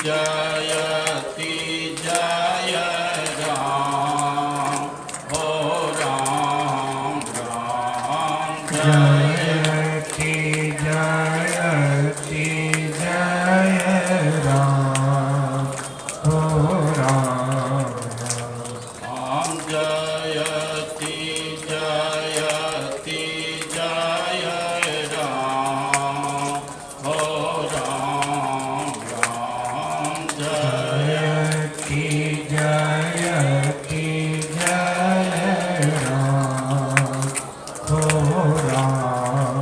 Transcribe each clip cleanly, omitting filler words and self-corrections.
जयति जय राम, हो राम राम जयति जयति जय राम, हो राम राम। जयति जयति जय राम, हो राम राम जयति जयति जय राम, हो राम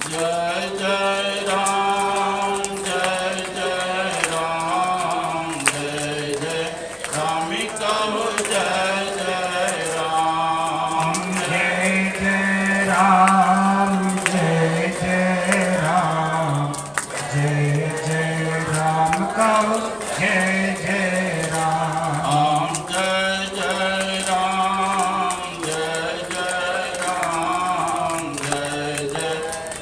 जय जय राम, जय जय राम, जय जय राम कहो जय जय राम। जय जय राम, जय जय राम, जय जय राम कहो जय जय राम। जय जय राम, जय जय राम, जय जय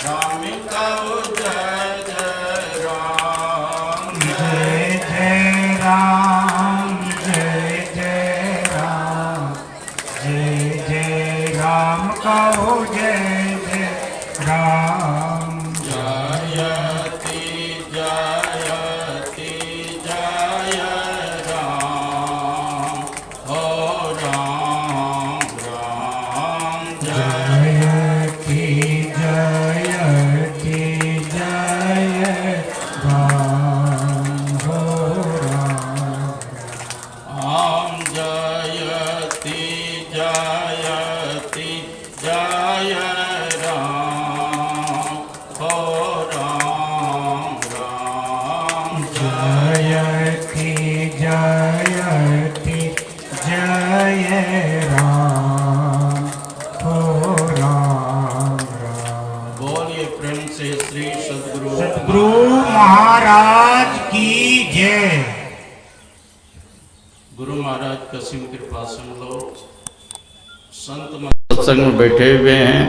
राम कहो जय जय राम। जय जय राम, जय जय राम, जय जय राम कहो जय जय राम। जयति जयति जय राम, हो राम राम जयति जयति जय राम, हो राम। जयति जयति जय राम, हो राम राम जयति जयति जय राम, हो राम बोलिए प्रेम से श्री सद्गुरु सद्गुरु महाराज की जय। गुरु महाराज का सिंह कृपा से हम लोग संत मत सत्संग में बैठे हुए हैं।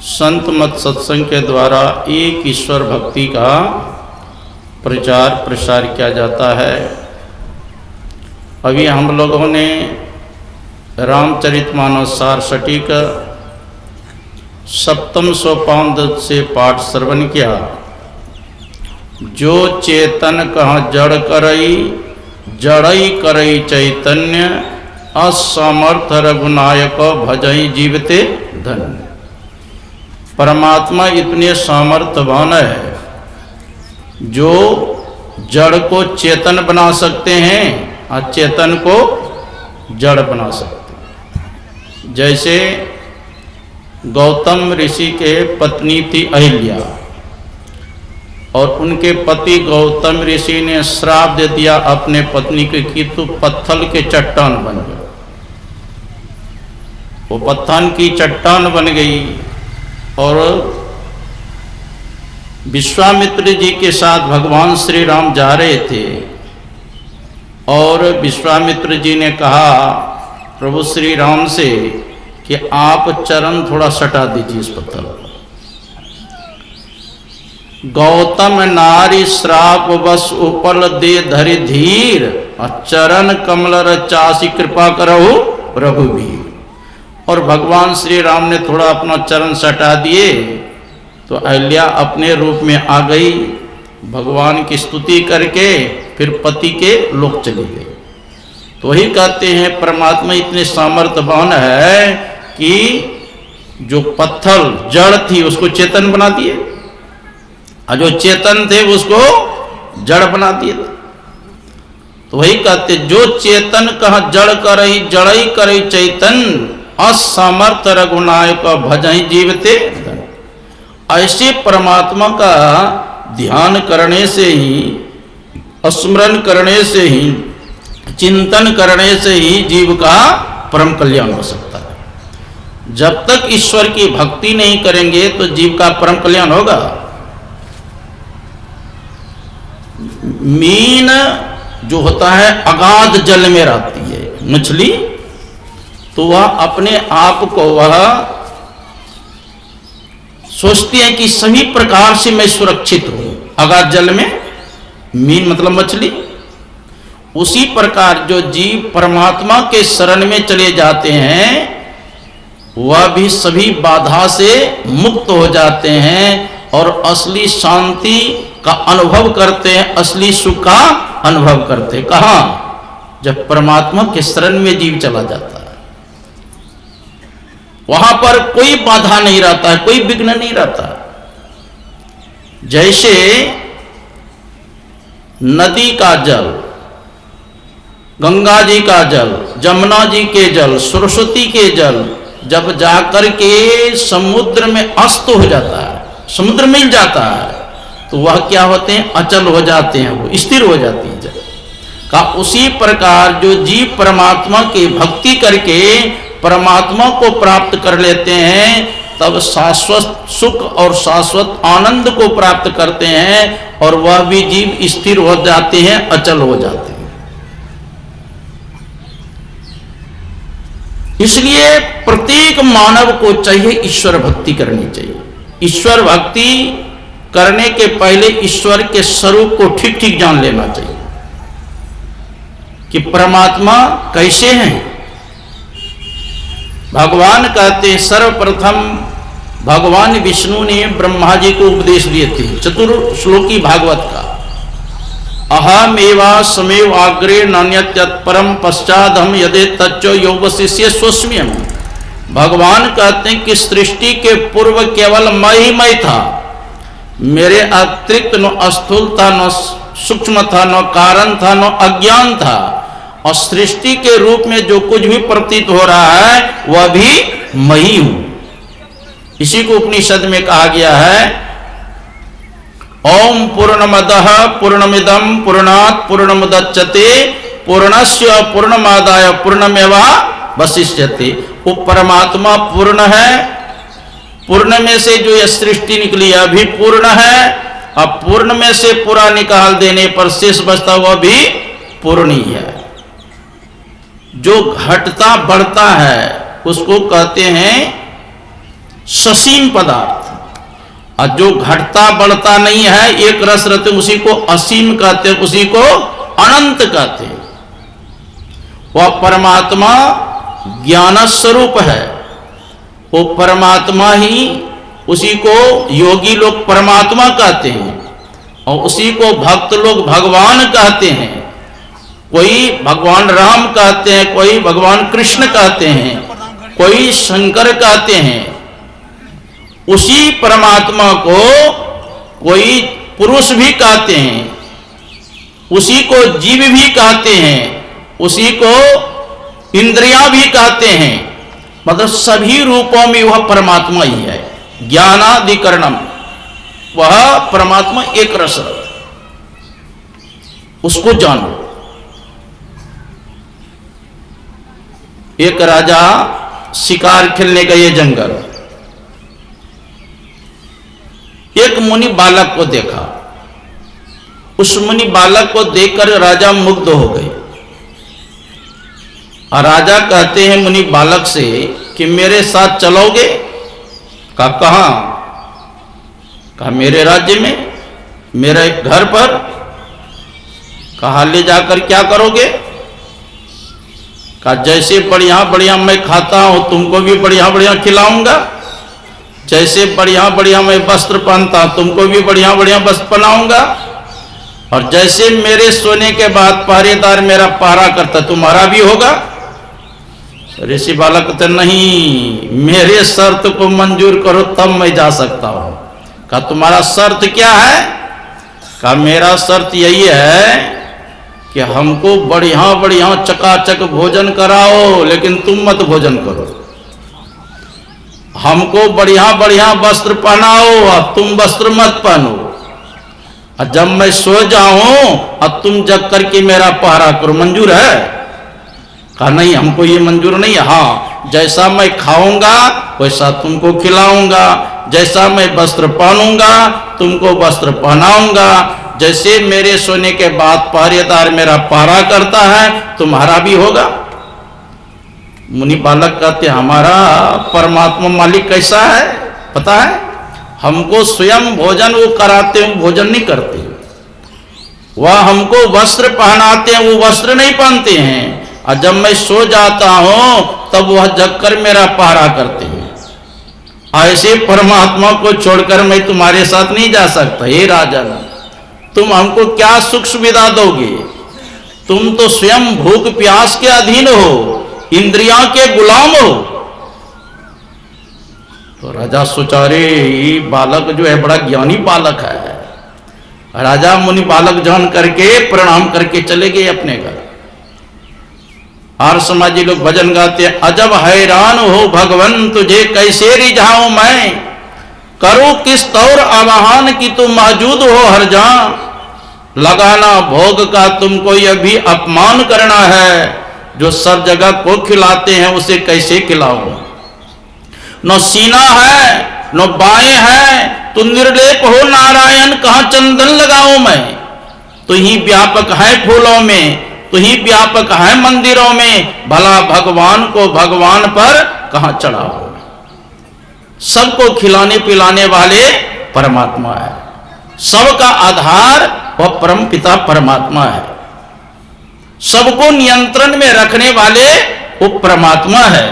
संत मत सत्संग के द्वारा एक ईश्वर भक्ति का प्रचार प्रसार किया जाता है। अभी हम लोगों ने रामचरितमानस सार सटीक सप्तम सोपान से पाठ श्रवण किया। जो चेतन कह जड़ करई, जड़ई करई चैतन्य, असमर्थ रघुनायक भजई जीवते धन्य। परमात्मा इतने सामर्थ्यवान है जो जड़ को चेतन बना सकते हैं और चेतन को जड़ बना सकते हैं। जैसे गौतम ऋषि के पत्नी थी अहिल्या और उनके पति गौतम ऋषि ने श्राप दे दिया अपने पत्नी के कि तू पत्थर के चट्टान बन गया। वो पत्थर की चट्टान बन गई और विश्वामित्र जी के साथ भगवान श्री राम जा रहे थे और विश्वामित्र जी ने कहा प्रभु श्री राम से कि आप चरण थोड़ा सटा दीजिए इस पत्थर पर। गौतम नारी श्राप बस उपल दे धरि धीर, चरण कमल रचासी कृपा करहु रघुवीर। और भगवान श्री राम ने थोड़ा अपना चरण सटा दिए तो अहिल्या अपने रूप में आ गई, भगवान की स्तुति करके फिर पति के लोक चली गई। तो वही कहते हैं परमात्मा इतने सामर्थ्यवान है कि जो पत्थर जड़ थी उसको चेतन बना दिए और जो चेतन थे उसको जड़ बना दिए। तो वही कहते जो चेतन कह जड़ करई, जड़ई करई चैतन, असमर्थ रघुनायक भजई जीवते धन्य। ऐसे परमात्मा का ध्यान करने से ही, स्मरण करने से ही, चिंतन करने से ही जीव का परम कल्याण हो सकता है। जब तक ईश्वर की भक्ति नहीं करेंगे तो जीव का परम कल्याण होगा। मीन जो होता है अगाध जल में रहती है मछली, तो वह अपने आप को वह सोचती है कि सभी प्रकार से मैं सुरक्षित हूं, अगाध जल में मीन मतलब मछली। उसी प्रकार जो जीव परमात्मा के शरण में चले जाते हैं वह भी सभी बाधा से मुक्त हो जाते हैं और असली शांति का अनुभव करते हैं, असली सुख का अनुभव करते हैं। कहाँ? जब परमात्मा के शरण में जीव चला जाता है, वहां पर कोई बाधा नहीं रहता है, कोई विघ्न नहीं रहता। जैसे नदी का जल, गंगा जी का जल, जमुना जी के जल, सरस्वती के जल जब जाकर के समुद्र में अस्त हो जाता है, समुद्र मिल जाता है, तो वह क्या होते हैं? अचल हो जाते हैं, वो स्थिर हो जाती है जल का। उसी प्रकार जो जीव परमात्मा की भक्ति करके परमात्मा को प्राप्त कर लेते हैं, तब शाश्वत सुख और शाश्वत आनंद को प्राप्त करते हैं और वह भी जीव स्थिर हो जाते हैं, अचल हो जाते हैं। इसलिए प्रत्येक मानव को चाहिए ईश्वर भक्ति करनी चाहिए। ईश्वर भक्ति करने के पहले ईश्वर के स्वरूप को ठीक ठीक जान लेना चाहिए कि परमात्मा कैसे हैं। भगवान कहते हैं, सर्वप्रथम भगवान विष्णु ने ब्रह्मा जी को उपदेश दिए थे, चतुर्श्लोकी भागवत का। अहम एवा समेव आग्रे नान्यत परम पश्चादहम यदे तच्चो योग शिष्य स्वस्म्यम। भगवान कहते हैं कि सृष्टि के पूर्व केवल मैं ही मैं था, मेरे अतिरिक्त न स्थूल था, न सूक्ष्म था, न कारण था, न अज्ञान था। और सृष्टि के रूप में जो कुछ भी प्रतीत हो रहा है वह भी मैं ही हूं। इसी को उपनिषद में कहा गया है, ओम पूर्णमदः पूर्णमिदं पूर्णात् पूर्णमुदच्यते पूर्णस्य पूर्णमादाय पूर्णमेवावशिष्यते। वो परमात्मा पूर्ण है, पूर्ण में से जो यह सृष्टि निकली है अभी पूर्ण है, अब पूर्ण में से पूरा निकाल देने पर शेष बचता हुआ भी पूर्ण ही है। जो घटता बढ़ता है उसको कहते हैं ससीम पदार्थ, और जो घटता बढ़ता नहीं है एक रस रहते उसी को असीम कहते हैं, उसी को अनंत कहते हैं। वह परमात्मा ज्ञान स्वरूप है, वो परमात्मा ही, उसी को योगी लोग परमात्मा कहते हैं और उसी को भक्त लोग भगवान कहते हैं। कोई भगवान राम कहते हैं, कोई भगवान कृष्ण कहते हैं, कोई शंकर कहते हैं। उसी परमात्मा को कोई पुरुष भी कहते हैं, उसी को जीव भी कहते हैं, उसी को इंद्रियां भी कहते हैं। मतलब सभी रूपों में वह परमात्मा ही है। ज्ञानाधिकरणम, वह परमात्मा एक रस, उसको जानो। एक राजा शिकार खेलने गए जंगल, एक मुनि बालक को देखा। उस मुनि बालक को देखकर राजा मुग्ध हो गए और राजा कहते हैं मुनि बालक से कि मेरे साथ चलोगे? कहाँ? कहा मेरे राज्य में, मेरे घर पर। कहा ले जाकर क्या करोगे? कहा जैसे बढ़िया बढ़िया मैं खाता हूं तुमको भी बढ़िया बढ़िया खिलाऊंगा, जैसे बढ़िया बढ़िया मैं वस्त्र पहनता हूं तुमको भी बढ़िया बढ़िया वस्त्र पहनाऊंगा, और जैसे मेरे सोने के बाद पहरेदार मेरा पहरा करता तुम्हारा भी होगा। ऋषि बालक कहते नहीं, मेरे शर्त को मंजूर करो तब मैं जा सकता हूं। कहा तुम्हारा शर्त क्या है? कहा मेरा शर्त यही है कि हमको बढ़िया बढ़िया चकाचक भोजन कराओ, लेकिन तुम मत भोजन करो। हमको बढ़िया बढ़िया वस्त्र पहनाओ और तुम वस्त्र मत पहनो। और जब मैं सो जाऊं और तुम जग करके मेरा पहरा करो, मंजूर है? कहा नहीं, हमको ये मंजूर नहीं है। हाँ, जैसा मैं खाऊंगा वैसा तुमको खिलाऊंगा, जैसा मैं वस्त्र पहनूंगा तुमको वस्त्र पहनाऊंगा, जैसे मेरे सोने के बाद पहरेदार मेरा पहरा करता है तुम्हारा भी होगा। मुनि बालक कहते हमारा परमात्मा मालिक कैसा है पता है? हमको स्वयं भोजन वो कराते हैं, भोजन नहीं करते। वह हमको वस्त्र पहनाते हैं, वो वस्त्र नहीं पहनते हैं, और जब मैं सो जाता हूं तब वह जगकर मेरा पहरा करते हैं। ऐसे परमात्मा को छोड़कर मैं तुम्हारे साथ नहीं जा सकता। हे राजन, तुम हमको क्या सुख सुविधा दोगे? तुम तो स्वयं भूख प्यास के अधीन हो, इंद्रियों के गुलाम हो। तो राजा सोचा, रे ये बालक जो है बड़ा ज्ञानी बालक है। राजा मुनि बालक जान करके प्रणाम करके चले गए अपने घर। और समाजी लोग भजन गाते हैं, अजब हैरान हो भगवन तुझे कैसे रिझाऊं मैं, करूं किस तौर आवाहन की तुम मौजूद हो हर जहां, लगाना भोग का तुमको यह भी अपमान करना है, जो सब जगह को खिलाते हैं उसे कैसे खिलाऊं। न सीना है न बाएं है, तू निर्लेप हो नारायण, कहां चंदन लगाऊं मैं। तू ही व्यापक है फूलों में, तू ही व्यापक है मंदिरों में, भला भगवान को भगवान पर कहां चढ़ाओ। सबको खिलाने पिलाने वाले परमात्मा है, सबका आधार वह परम पिता परमात्मा है, सबको नियंत्रण में रखने वाले वो परमात्मा है,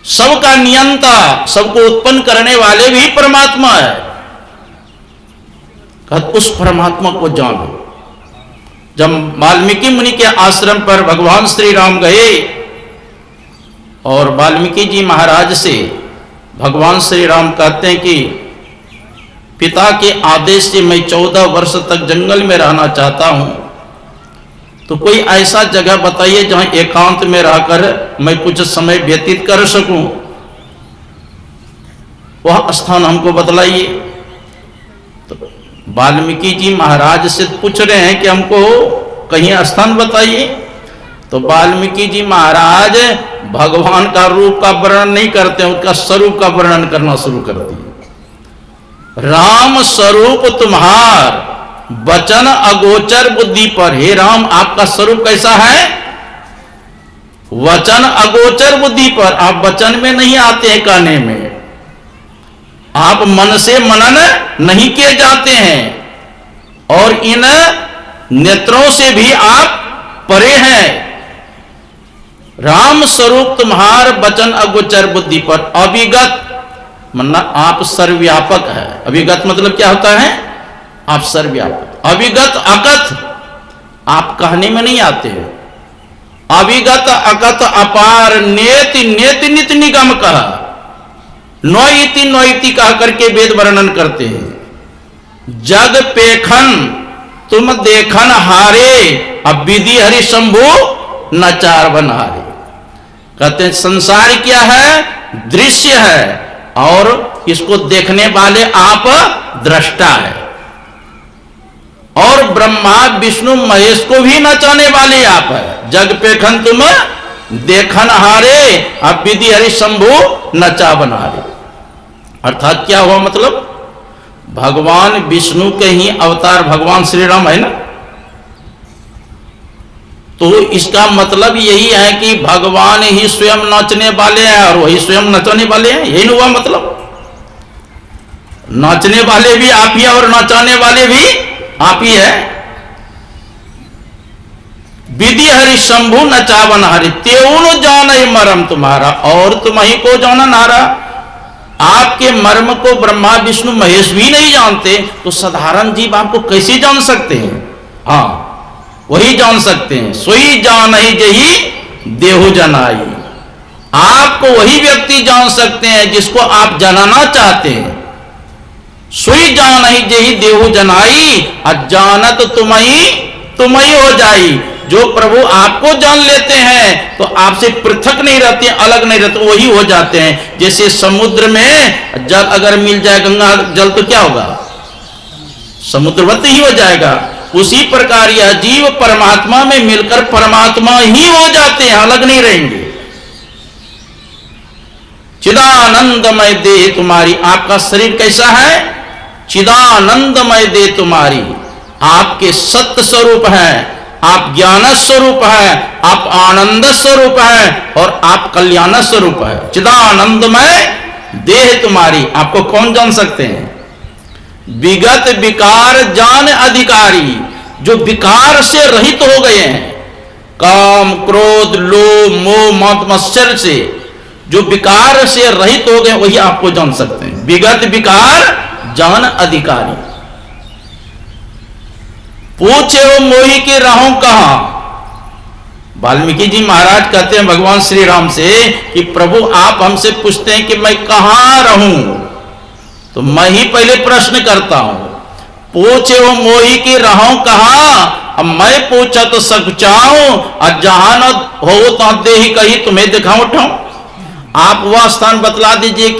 सबका नियंता, सबको उत्पन्न करने वाले भी परमात्मा है। उस परमात्मा को जानो। जब वाल्मीकि मुनि के आश्रम पर भगवान श्री राम गए और वाल्मीकि जी महाराज से भगवान श्री राम कहते हैं कि पिता के आदेश से मैं 14 वर्ष तक जंगल में रहना चाहता हूं, तो कोई ऐसा जगह बताइए जहां एकांत में रहकर मैं कुछ समय व्यतीत कर सकूं, वह स्थान हमको बतलाइए। तो वाल्मीकि जी महाराज से पूछ रहे हैं कि हमको कहीं स्थान बताइए। तो वाल्मीकि जी महाराज भगवान का रूप का वर्णन नहीं करते, उनका स्वरूप का वर्णन करना शुरू कर दिए। राम स्वरूप तुम्हार वचन अगोचर बुद्धि पर। हे राम, आपका स्वरूप कैसा है? वचन अगोचर बुद्धि पर। आप वचन में नहीं आते हैं, कहने में आप मन से मनन नहीं किए जाते हैं, और इन नेत्रों से भी आप परे हैं। राम स्वरूप तुम्हार वचन अगोचर बुद्धि पर। अविगत मतलब आप सर्वव्यापक है। अविगत मतलब क्या होता है? आप सर्वव्यापक। अविगत अकथ, आप कहने में नहीं आते हैं। अविगत अकथ अपार नेति नेति नित निगम कहा, नौइति नौइति कह करके वेद वर्णन करते हैं। जग पेखन तुम देखन हारे, अब विधि हरि शंभु नचार बनहारे। कहते हैं संसार क्या है? दृश्य है, और इसको देखने वाले आप दृष्टा है। और ब्रह्मा विष्णु महेश को भी नचाने वाले आप है। जग पेखन तुम देखन हारे, अब विधि हरि शंभु नचा बनहारे। अर्थात क्या हुआ? मतलब भगवान विष्णु के ही अवतार भगवान श्री राम है ना। तो इसका मतलब यही है कि भगवान ही स्वयं नाचने वाले हैं और वही स्वयं नचाने वाले हैं। यही हुआ मतलब। नाचने वाले भी आप ही और नचाने वाले भी आप ही है। विधि हरि शंभु नचावन हरि, त्यों जान मरम तुम्हारा, और तुम ही को जाना नारा। आपके मर्म को ब्रह्मा विष्णु महेश भी नहीं जानते, तो साधारण जीव आपको कैसे जान सकते हैं? हाँ, वही जान सकते हैं। सोई जान ही जही देहु जनाई। आपको वही व्यक्ति जान सकते हैं जिसको आप जनाना चाहते हैं। सोई जान ही जही देहु जनाई, अजानत तुम ही हो जाई। जो प्रभु आपको जान लेते हैं तो आपसे पृथक नहीं रहते, अलग नहीं रहते, वही हो जाते हैं। जैसे समुद्र में जल अगर मिल जाए, गंगा जल, तो क्या होगा? समुद्रवत ही हो जाएगा। उसी प्रकार यह जीव परमात्मा में मिलकर परमात्मा ही हो जाते हैं, अलग नहीं रहेंगे। चिदानंदमय देह तुम्हारी। आपका शरीर कैसा है? चिदानंदमय देह तुम्हारी। आपके सत्य स्वरूप है, आप ज्ञान स्वरूप है, आप आनंद स्वरूप है, और आप कल्याण स्वरूप है। चिदानंदमय देह तुम्हारी। आपको कौन जान सकते हैं? विगत विकार जान अधिकारी, जो विकार से रहित हो गए हैं, काम क्रोध लोभ मोह मद मत्सर से जो विकार से रहित हो गए, वही आपको जान सकते हैं। विगत विकार जान अधिकारी। पूछे हो मोही की राहों कहां। वाल्मीकि जी महाराज कहते हैं भगवान श्री राम से कि प्रभु आप हमसे पूछते हैं कि मैं कहां रहूं, तो मैं ही पहले प्रश्न करता हूं। पूछे हो मोही की राहों कहां, अब मैं पूछा तो सब चाहूं, और जहां न हो तो दे ही कही तुम्हें दिखाऊं उठाऊं। आप वह स्थान बतला दीजिए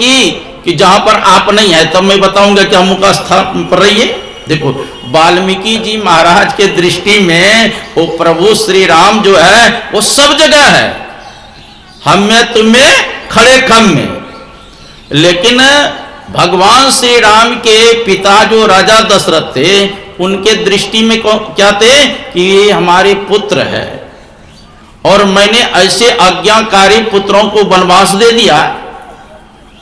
कि जहां पर आप नहीं है, तब मैं बताऊंगा कि हम का स्थान पर रहिए। देखो वाल्मीकि जी महाराज के दृष्टि में वो प्रभु श्री राम जो है वो सब जगह है, हम में तुम्हें खड़े खम में। लेकिन भगवान श्री राम के पिता जो राजा दशरथ थे, उनके दृष्टि में क्या थे कि ये हमारे पुत्र है, और मैंने ऐसे आज्ञाकारी पुत्रों को वनवास दे दिया।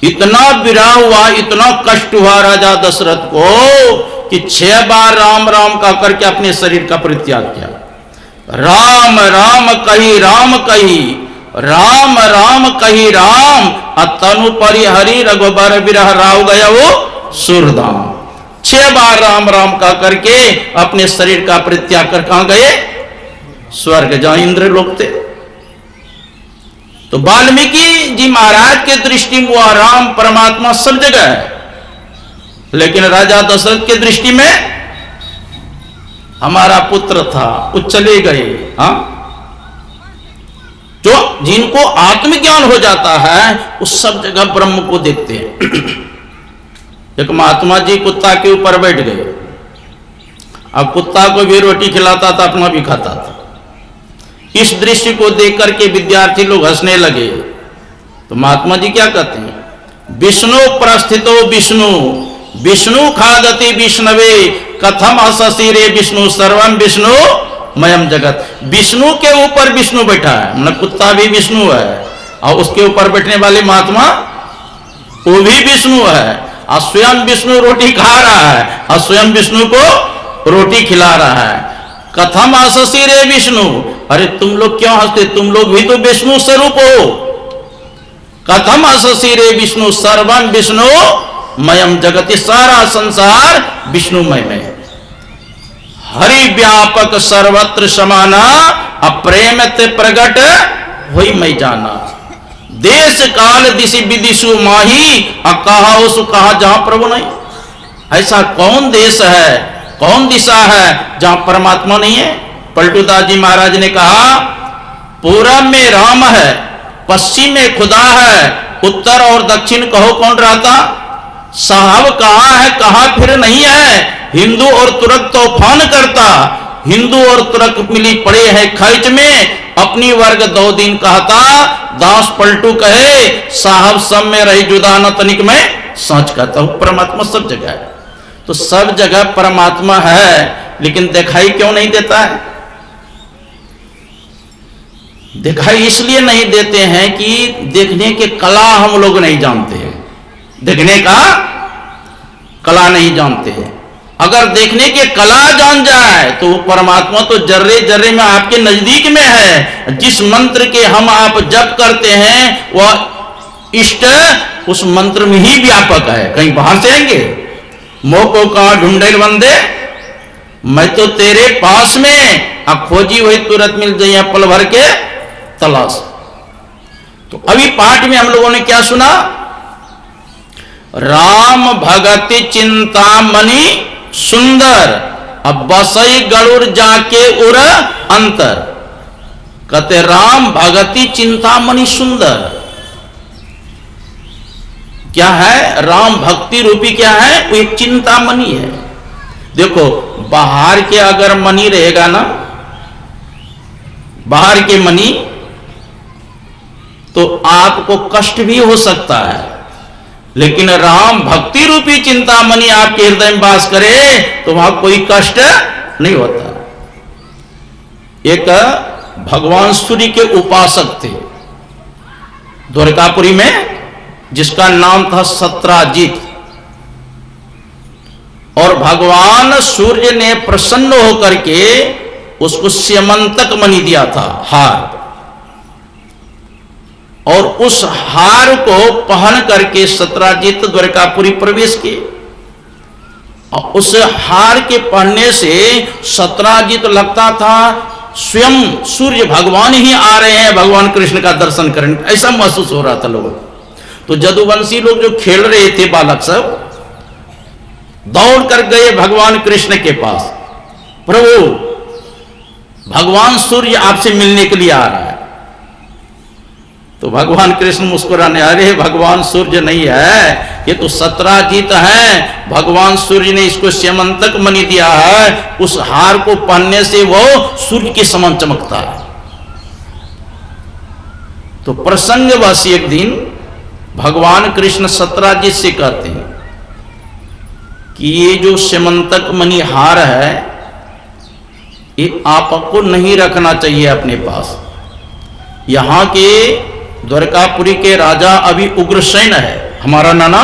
इतना विरह हुआ, इतना कष्ट हुआ राजा दशरथ को कि 6 बार राम राम का करके अपने शरीर का परित्याग किया। राम राम कही राम कही, राम राम कही राम, अतनु परिहरि रघुबर विरह राव गया वो सुरधाम। 6 बार राम राम का करके अपने शरीर का परित्याग कर कहां गए, स्वर्ग, जहां इंद्र लोग थे। तो वाल्मीकि जी महाराज के दृष्टि में वह राम परमात्मा सब जगह है, लेकिन राजा दशरथ के दृष्टि में हमारा पुत्र था, वो चले गए। हाँ, जो जिनको आत्मज्ञान हो जाता है उस सब जगह ब्रह्म को देखते हैं। एक महात्मा जी कुत्ता के ऊपर बैठ गए, अब कुत्ता को भी रोटी खिलाता था, अपना भी खाता था। इस दृश्य को देख करके विद्यार्थी लोग हंसने लगे। तो महात्मा जी क्या कहते हैं, विष्णु प्रस्थितो विष्णु, विष्णु खादति विष्णवे, कथम हससी रे विष्णु, सर्वम विष्णु मयम जगत। विष्णु के ऊपर विष्णु बैठा है, मतलब कुत्ता भी विष्णु है, और उसके ऊपर बैठने वाले महात्मा वो भी विष्णु है, और स्वयं विष्णु रोटी खा रहा है, और स्वयं विष्णु को रोटी खिला रहा है। कथम हससी रे विष्णु, अरे तुम लोग क्यों हंसते, तुम लोग भी तो विष्णु स्वरूप हो। कथम हससी रे विष्णु, सर्वम विष्णु मयम जगति, सारा संसार विष्णुमय में। हरि व्यापक सर्वत्र समाना, अप्रेम ते प्रगट होई मैं जाना। देश काल दिशि विदिशु माही, कहा उसु कहा जहां प्रभु नहीं। ऐसा कौन देश है, कौन दिशा है जहां परमात्मा नहीं है। पलटूदास जी महाराज ने कहा, पूरब में राम है, पश्चिम में खुदा है, उत्तर और दक्षिण कहो कौन रहता। साहब कहाँ है कहाँ फिर नहीं है, हिंदू और तुर्क तूफान करता, हिंदू और तुर्क मिली पड़े हैं खैच में, अपनी वर्ग 2 दिन कहता, दास पलटू कहे, साहब सब में रही जुदा न तनिक में सच कहता हूं। परमात्मा सब जगह है, तो सब जगह परमात्मा है, लेकिन दिखाई क्यों नहीं देता है। दिखाई इसलिए नहीं देते हैं कि देखने के कला हम लोग नहीं जानते हैं, देखने का कला नहीं जानते हैं। अगर देखने के कला जान जाए तो परमात्मा तो जर्रे जर्रे में आपके नजदीक में है। जिस मंत्र के हम आप जप करते हैं वह इष्ट उस मंत्र में ही व्यापक है, कहीं बाहर से आएंगे। मोह को कहा ढूंढे बंदे, मैं तो तेरे पास में, अब खोजी वही तुरंत मिल जाए पल भर के तलाश। तो अभी पाठ में हम लोगों ने क्या सुना, राम भगति चिंतामणि सुंदर, अब बसई गरुड़ जाके उर अंतर। कहते राम भगति चिंतामणि सुंदर क्या है, राम भक्ति रूपी क्या है, वो एक चिंतामणि है। देखो बाहर के अगर मणि रहेगा ना, बाहर के मणि, तो आपको कष्ट भी हो सकता है, लेकिन राम भक्ति रूपी चिंतामणि आपके हृदय में वास करे तो वहां कोई कष्ट नहीं होता। एक भगवान सूर्य के उपासक थे द्वारकापुरी में, जिसका नाम था सत्राजित। और भगवान सूर्य ने प्रसन्न होकर के उसको स्यमंतक मणि दिया था, हार। और उस हार को पहन करके सत्राजित द्वारकापुरी प्रवेश किए। और उस हार के पहनने से सत्राजित लगता था स्वयं सूर्य भगवान ही आ रहे हैं भगवान कृष्ण का दर्शन करने, ऐसा महसूस हो रहा था लोगों को। तो जदुवंशी लोग जो खेल रहे थे बालक सब, दौड़ कर गए भगवान कृष्ण के पास, प्रभु भगवान सूर्य आपसे मिलने के लिए आ रहा है। तो भगवान कृष्ण मुस्कुराने, अरे भगवान सूर्य नहीं है, ये तो सत्राजित है। भगवान सूर्य ने इसको स्यमंतक मणि दिया है, उस हार को पहनने से वो सूर्य के समान चमकता है। तो प्रसंगवश एक दिन भगवान कृष्ण सत्राजित से कहते हैं कि ये जो स्यमंतक मणि हार है, ये आपको नहीं रखना चाहिए अपने पास। यहां के द्वारकापुरी के राजा अभी उग्रसेन है, हमारा नाना,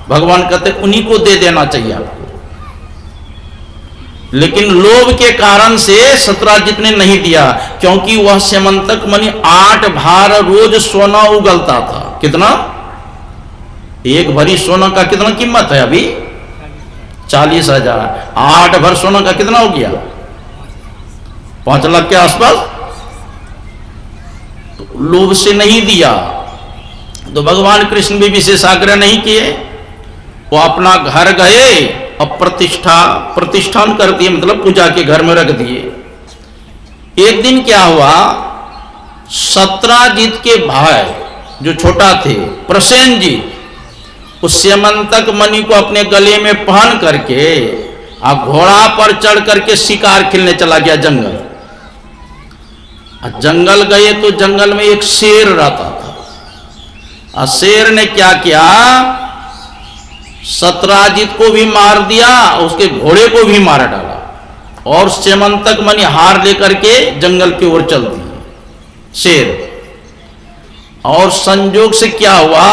भगवान कहते उन्हीं को दे देना चाहिए आपको। लेकिन लोभ के कारण से सत्राजित ने नहीं दिया, क्योंकि वह स्यमंतक मणि 8 भार रोज सोना उगलता था। कितना? एक भरी सोना का कितना कीमत है अभी? 40,000। 8 भर सोना का कितना हो गया? 5 लाख के आसपास। तो लोभ से नहीं दिया। तो भगवान कृष्ण भी विशेष आग्रह नहीं किए, वो अपना घर गए और प्रतिष्ठान कर दिए, मतलब पूजा के घर में रख दिए। एक दिन क्या हुआ, सत्राजित के भाई जो छोटा थे, प्रसेनजित, उस स्यमंतक मणि को अपने गले में पहन करके घोड़ा पर चढ़ करके शिकार खेलने चला गया जंगल। जंगल गए तो जंगल में एक शेर रहता था। शेर ने क्या किया, सत्राजित को भी मार दिया, उसके घोड़े को भी मार डाला और स्यमंतक मणि हार लेकर के जंगल की ओर चल दिए शेर। और संजोग से क्या हुआ,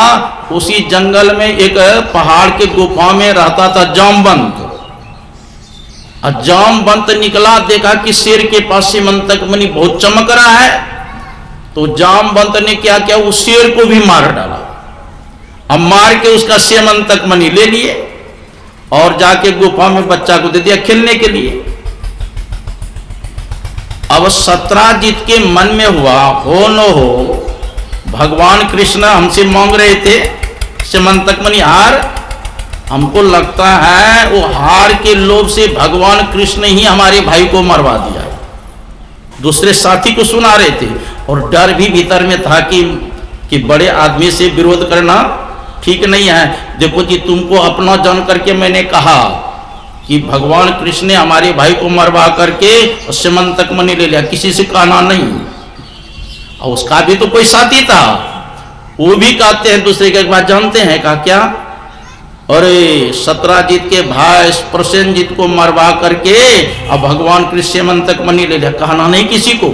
उसी जंगल में एक पहाड़ के गुफा में रहता था जामवंत। जामवंत निकला, देखा कि शेर के पास स्यमंतक मणि बहुत चमक रहा है। तो जामवंत ने क्या किया, उस शेर को भी मार डाला। अब मार के उसका स्यमंतक मणि ले लिए और जाके गुफा में बच्चा को दे दिया खेलने के लिए। अब सत्राजित के मन में हुआ, हो न हो भगवान कृष्ण हमसे मांग रहे थे स्यमंतक मणि हार, हमको लगता है वो हार के लोभ से भगवान कृष्ण ही हमारे भाई को मरवा दिया। दूसरे साथी को सुना रहे थे और डर भी भीतर में था कि बड़े आदमी से विरोध करना ठीक नहीं है। देखो जी, तुमको अपना जान करके मैंने कहा कि भगवान कृष्ण ने हमारे भाई को मरवा करके स्यमंतक मणि ले लिया, किसी से कहना नहीं। और उसका भी तो कोई साथी था, वो भी कहते हैं दूसरे के बात जानते हैं। कहा क्या, अरे सत्राजित के भाई प्रसेनजित को मरवा करके अब भगवान कृष्ण स्यमंतक मणि ले लिया, कहना नहीं किसी को।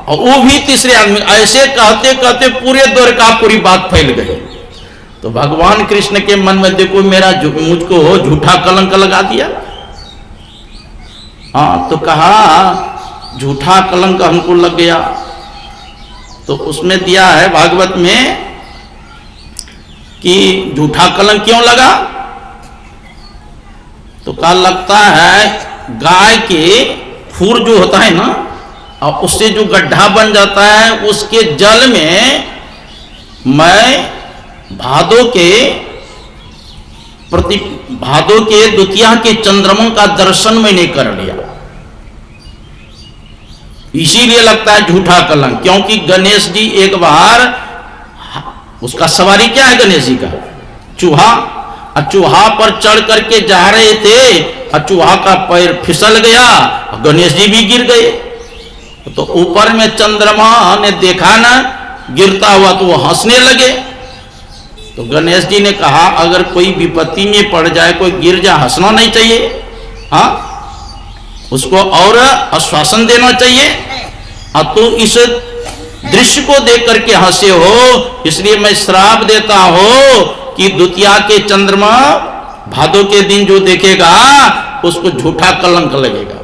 और वो भी तीसरे आदमी, ऐसे कहते कहते पूरे द्वारकापुरी बात फैल गई। तो भगवान कृष्ण के मन में देखो मुझको झूठा कलंक लगा दिया। हाँ, तो कहा झूठा कलंक हमको लग गया। तो उसमें दिया है भागवत में कि झूठा कलंक क्यों लगा। तो कहा लगता है गाय के खुर जो होता है ना, और उससे जो गड्ढा बन जाता है, उसके जल में मैं भादों के द्वितीया के चंद्रमा का दर्शन मैंने कर लिया, इसीलिए लगता है झूठा कलंक। क्योंकि गणेश जी एक बार, उसका सवारी क्या है गणेश जी का, चूहा, और चूहा पर चढ़ करके जा रहे थे और चूहा का पैर फिसल गया और गणेश जी भी गिर गए। तो ऊपर में चंद्रमा ने देखा ना गिरता हुआ, तो वो हंसने लगे। तो गणेश जी ने कहा अगर कोई विपत्ति में पड़ जाए, कोई गिर जाए, हंसना नहीं चाहिए, हाँ, उसको और आश्वासन देना चाहिए। अब तो इस दृश्य को देख करके हंसे हो, इसलिए मैं श्राप देता हूं कि द्वितीया के चंद्रमा भादों के दिन जो देखेगा उसको झूठा कलंक लगेगा।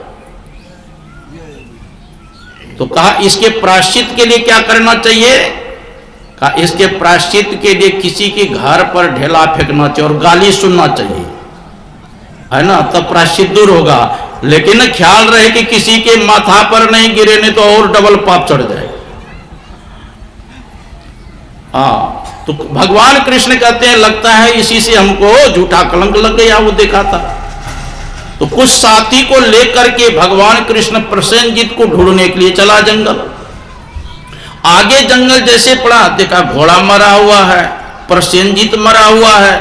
तो कहा इसके प्रायश्चित के लिए क्या करना चाहिए? कहा इसके प्रायश्चित के लिए किसी के घर पर ढेला फेंकना चाहिए और गाली सुनना चाहिए, है ना, तब प्रायश्चित दूर होगा। लेकिन ख्याल रहे कि किसी के माथा पर नहीं गिरे, नहीं तो और डबल पाप चढ़ जाएगा। तो भगवान कृष्ण कहते हैं लगता है इसी से हमको झूठा कलंक लग गया, वो देखा था। तो कुछ साथी को लेकर के भगवान कृष्ण प्रसेनजीत को ढूंढने के लिए चला जंगल। आगे जंगल जैसे पड़ा, देखा घोड़ा मरा हुआ है, प्रसेनजीत मरा हुआ है।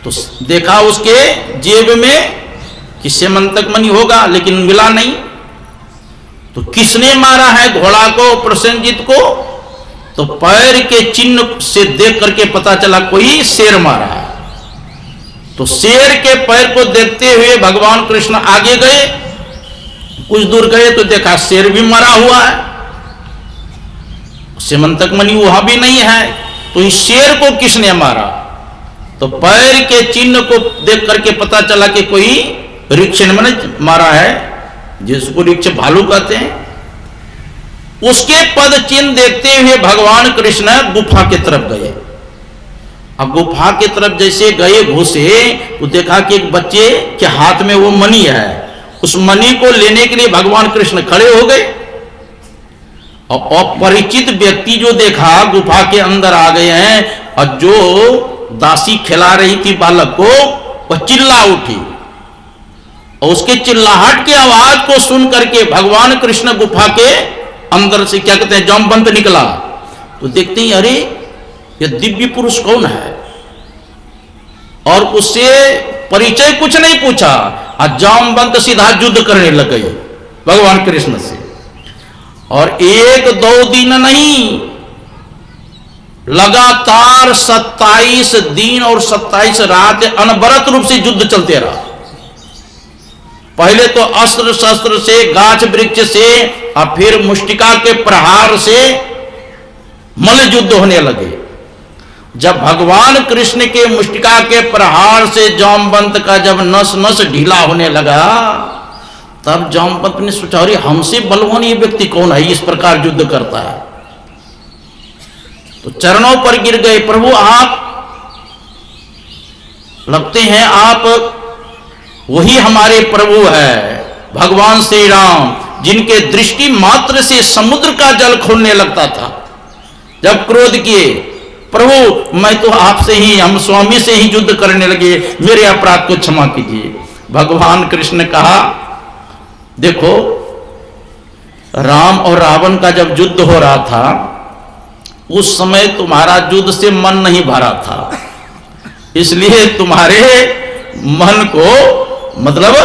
तो देखा उसके जेब में कि सेमंतक मणि होगा, लेकिन मिला नहीं। तो किसने मारा है घोड़ा को, प्रसेनजीत को? तो पैर के चिन्ह से देख करके पता चला कोई शेर मारा है। तो शेर के पैर को देखते हुए भगवान कृष्ण आगे गए। कुछ दूर गए तो देखा शेर भी मरा हुआ है, सेमंतक मणि वहां भी नहीं है। तो इस शेर को किसने मारा? तो पैर के चिन्ह को देख करके पता चला कि कोई ऋक्ष ने मारा है, जिसको ऋक्ष भालू कहते हैं। उसके पद चिन्ह देखते हुए भगवान कृष्ण गुफा की तरफ गए। अब गुफा की तरफ जैसे गए घुसे तो देखा कि एक बच्चे के हाथ में वो मणि है। उस मणि को लेने के लिए भगवान कृष्ण खड़े हो गए। और अपरिचित व्यक्ति जो देखा गुफा के अंदर आ गए हैं, और जो दासी खिला रही थी बालक को, वह चिल्ला उठी। और उसके चिल्लाहट की आवाज को सुन करके भगवान कृष्ण गुफा के अंदर से क्या कहते हैं जामवंत निकला। तो देखते ही अरे ये दिव्य पुरुष कौन है, और उससे परिचय कुछ नहीं पूछा, और जामवंत सीधा युद्ध करने लग गई भगवान कृष्ण से। और 1-2 दिन नहीं, लगातार 27 दिन और 27 रात अनवरत रूप से युद्ध चलते रहा। पहले तो अस्त्र शस्त्र से, गाछ वृक्ष से, और फिर मुष्टिका के प्रहार से मल्ल युद्ध होने लगे। जब भगवान कृष्ण के मुष्टिका के प्रहार से जामवंत का जब नस नस ढीला होने लगा, तब जामवंत ने सोचा अरे हमसे बलवान ये व्यक्ति कौन है, इस प्रकार युद्ध करता है। तो चरणों पर गिर गए, प्रभु आप लगते हैं आप वही हमारे प्रभु है, भगवान श्री राम, जिनके दृष्टि मात्र से समुद्र का जल खोलने लगता था। जब क्रोध किए, प्रभु मैं तो आपसे ही, हम स्वामी से ही युद्ध करने लगे, मेरे अपराध को क्षमा कीजिए। भगवान कृष्ण कहा देखो, राम और रावण का जब युद्ध हो रहा था, उस समय तुम्हारा युद्ध से मन नहीं भरा था, इसलिए तुम्हारे मन को, मतलब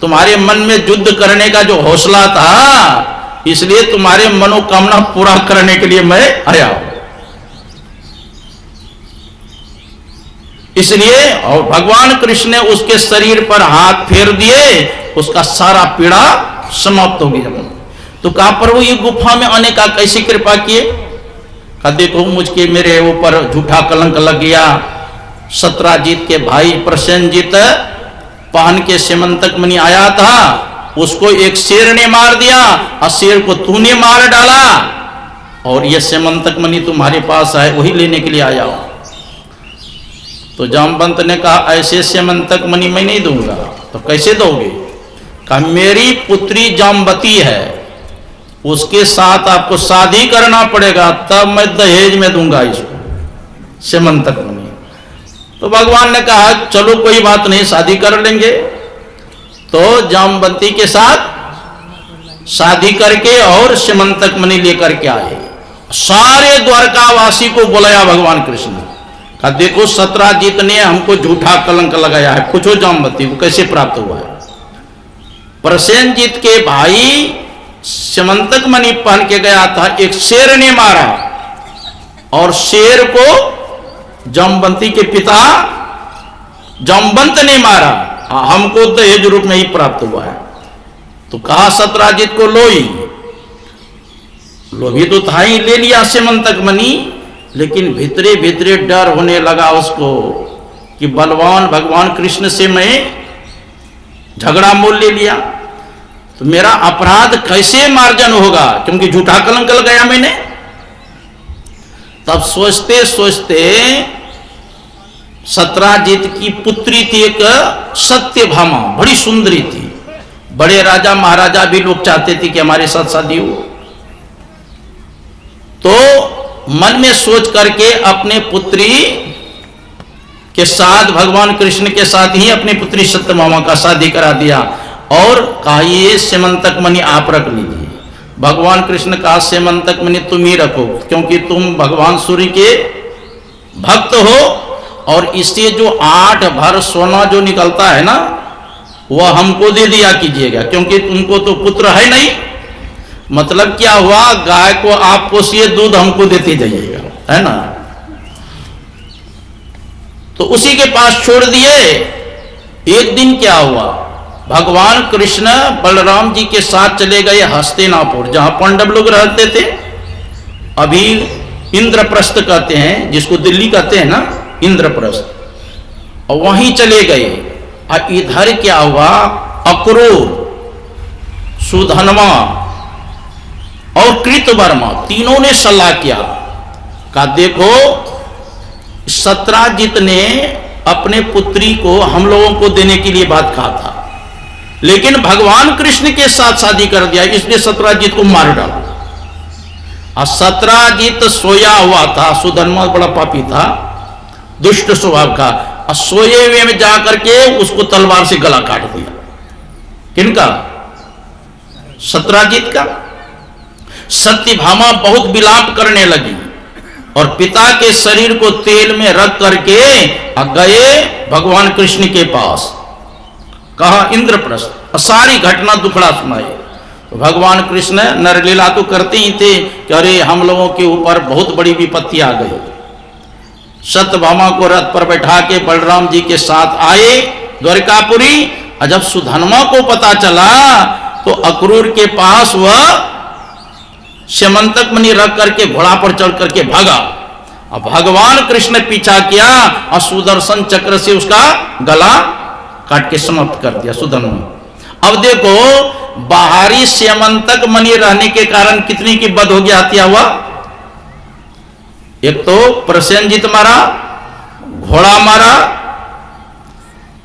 तुम्हारे मन में युद्ध करने का जो हौसला था, इसलिए तुम्हारे मनोकामना पूरा करने के लिए मैं आया हूं। इसलिए और भगवान कृष्ण ने उसके शरीर पर हाथ फेर दिए, उसका सारा पीड़ा समाप्त हो गया। तो कहा प्रभु ये गुफा में आने का कैसी कृपा किए? कहा देखो मुझके मेरे ऊपर झूठा कलंक लग गया। सत्राजीत के भाई प्रसेनजीत पहन के सेमंतक मणि आया था, उसको एक शेर ने मार दिया, और शेर को तूने मार डाला, और यह सेमंतक मणि तुम्हारे पास है, वही लेने के लिए आया हूं। तो जामवंत ने कहा ऐसे सेमंतक मणि मैं नहीं दूंगा। तो कैसे दोगे? कहा मेरी पुत्री जामवती है, उसके साथ आपको शादी करना पड़ेगा, तब मैं दहेज में दूंगा इसको सेमंतक मणि। तो भगवान ने कहा चलो कोई बात नहीं, शादी कर लेंगे। तो जामवंती के साथ शादी करके और सेमंतक मणि लेकर के आए। सारे द्वारकावासी को बुलाया भगवान कृष्ण। कहा देखो सत्राजीत ने हमको झूठा कलंक लगाया है, पूछो जामवती को कैसे प्राप्त हुआ है। प्रसेनजीत के भाई सेमंतक मणि पहन के गया था, एक शेर ने मारा, और शेर को जामवंती के पिता जामवंत ने मारा, हमको दहेज रूप में ही प्राप्त हुआ है। तो कहा सत्राजीत को लोभी तो था ही, ले लिया सेमंतक मणि, लेकिन भीतरे भीतरे डर होने लगा उसको कि बलवान भगवान कृष्ण से मैं झगड़ा मोल ले लिया, तो मेरा अपराध कैसे मार्जन होगा, क्योंकि झूठा कलंक लग गया मैंने। तब सोचते सोचते सत्राजित की पुत्री थी एक सत्यभामा, बड़ी सुंदरी थी। बड़े राजा महाराजा भी लोग चाहते थे कि हमारे साथ शादी हो। तो मन में सोच करके अपने पुत्री के साथ, भगवान कृष्ण के साथ ही अपनी पुत्री सत्यभामा का शादी करा दिया और कहा ये सेमंतक मणि आप रख लीजिए। भगवान कृष्ण का सेमंतक मणि तुम ही रखो, क्योंकि तुम भगवान सूर्य के भक्त हो, और इससे जो 8 भर सोना जो निकलता है ना, वह हमको दे दिया कीजिएगा, क्योंकि तुमको तो पुत्र है नहीं। मतलब क्या हुआ, गाय को आप पोसिए, दूध हमको देते जाइएगा, है ना। तो उसी के पास छोड़ दिए। एक दिन क्या हुआ, भगवान कृष्ण बलराम जी के साथ चले गए हस्तिनापुर, जहां पांडव लोग रहते थे। अभी इंद्रप्रस्थ कहते हैं, जिसको दिल्ली कहते हैं ना, इंद्रप्रस्थ, और वहीं चले गए। और इधर क्या हुआ, अक्रूर, सुधन्वा और कृतवर्मा तीनों ने सलाह किया, कहा देखो सत्राजित ने अपने पुत्री को हम लोगों को देने के लिए बात कहा था, लेकिन भगवान कृष्ण के साथ शादी कर दिया, इसलिए सत्राजित को मार डाला। और सत्राजित सोया हुआ था, सुधन्वा बड़ा पापी था, दुष्ट स्वभाव का, और सोए हुए में जाकर के उसको तलवार से गला काट दिया। किनका? सत्राजित का। सत्यभामा बहुत विलाप करने लगी और पिता के शरीर को तेल में रख करके गए भगवान कृष्ण के पास, कहा इंद्रप्रस्थ, और सारी घटना दुखड़ा सुनाई। तो भगवान कृष्ण नरलीला तो करते ही थे कि अरे हम लोगों के ऊपर बहुत बड़ी विपत्ति आ गई। सत्यभामा को रथ पर बैठा के बलराम जी के साथ आए द्वारकापुरी। और जब सुधन्वा को पता चला तो अक्रूर के पास वह सेमंतक मणि रख करके घोड़ा पर चढ़ करके भागा। अब भगवान कृष्ण पीछा किया और सुदर्शन चक्र से उसका गला काट के समाप्त कर दिया सुधन्वा। अब देखो, बाहरी सेमंतक मणि रहने के कारण कितनी की बद हो गया, हत्या हुआ। एक तो प्रसेनजीत मारा, घोड़ा मारा,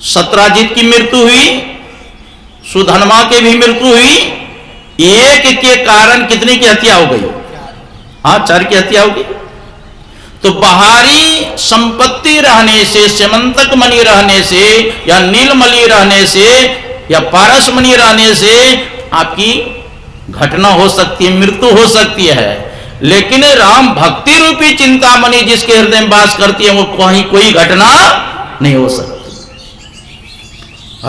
सत्राजित की मृत्यु हुई, सुधन्वा की भी मृत्यु हुई। एक के कारण कितनी की हत्या हो गई? हाँ, 4 की हत्या होगी। तो बाहरी संपत्ति रहने से, सेमंतक मणि रहने से, या नीलमणि रहने से, या पारस मणि रहने से आपकी घटना हो सकती है, मृत्यु हो सकती है। लेकिन राम भक्ति रूपी चिंतामणि जिसके हृदय में वास करती है, वो कहीं कोई घटना नहीं हो सकती।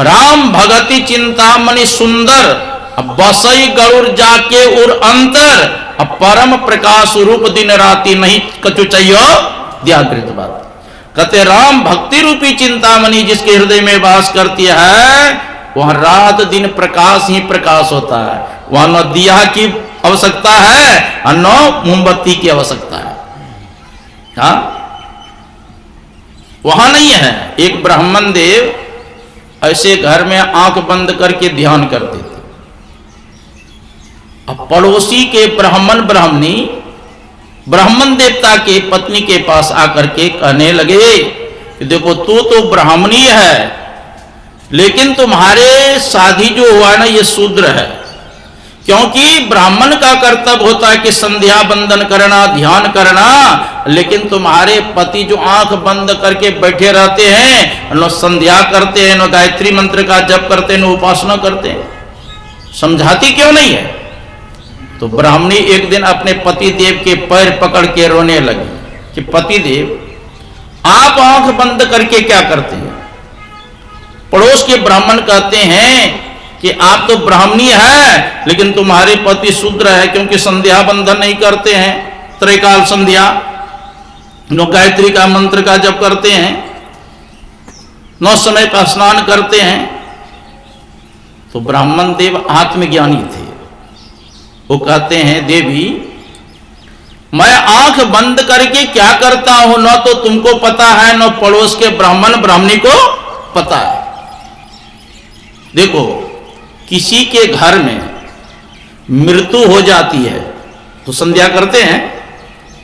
राम भगति चिंतामणि सुंदर, बसई गरुड़ जाके उर अंतर, परम प्रकाश रूप दिन राति नहीं कछु चाहिए व्याकृत बात। कहते राम भक्ति रूपी चिंतामणि जिसके हृदय में वास करती है, वहां रात दिन प्रकाश ही प्रकाश होता है। वहां न दिया की आवश्यकता है और न मोमबत्ती की आवश्यकता है। हाँ, वहां नहीं है। एक ब्राह्मण देव ऐसे घर में आंख बंद करके ध्यान करते थे। अब पड़ोसी के ब्राह्मण ब्राह्मणी ब्राह्मण देवता के पत्नी के पास आकर के कहने लगे कि देखो तू तो ब्राह्मणी है, लेकिन तुम्हारे शादी जो हुआ ना ये शूद्र है। क्योंकि ब्राह्मण का कर्तव्य होता है कि संध्या बंदन करना, ध्यान करना, लेकिन तुम्हारे पति जो आंख बंद करके बैठे रहते हैं, न संध्या करते हैं, न गायत्री मंत्र का जप करते हैं, न उपासना करते हैं। समझाती क्यों नहीं है? तो ब्राह्मणी एक दिन अपने पति देव के पैर पकड़ के रोने लगी कि पति देव आप आंख बंद करके क्या करते हैं? पड़ोस के ब्राह्मण कहते हैं कि आप तो ब्राह्मणी है, लेकिन तुम्हारे पति शूद्र है, क्योंकि संध्या बंधन नहीं करते हैं, त्रैकाल संध्या, न गायत्री का मंत्र का जप करते हैं, न समय का स्नान करते हैं। तो ब्राह्मण देव आत्मज्ञानी थे। वो कहते हैं देवी मैं आंख बंद करके क्या करता हूं न तो तुमको पता है न पड़ोस के ब्राह्मण ब्राह्मणी को पता है। देखो, किसी के घर में मृत्यु हो जाती है तो संध्या करते हैं?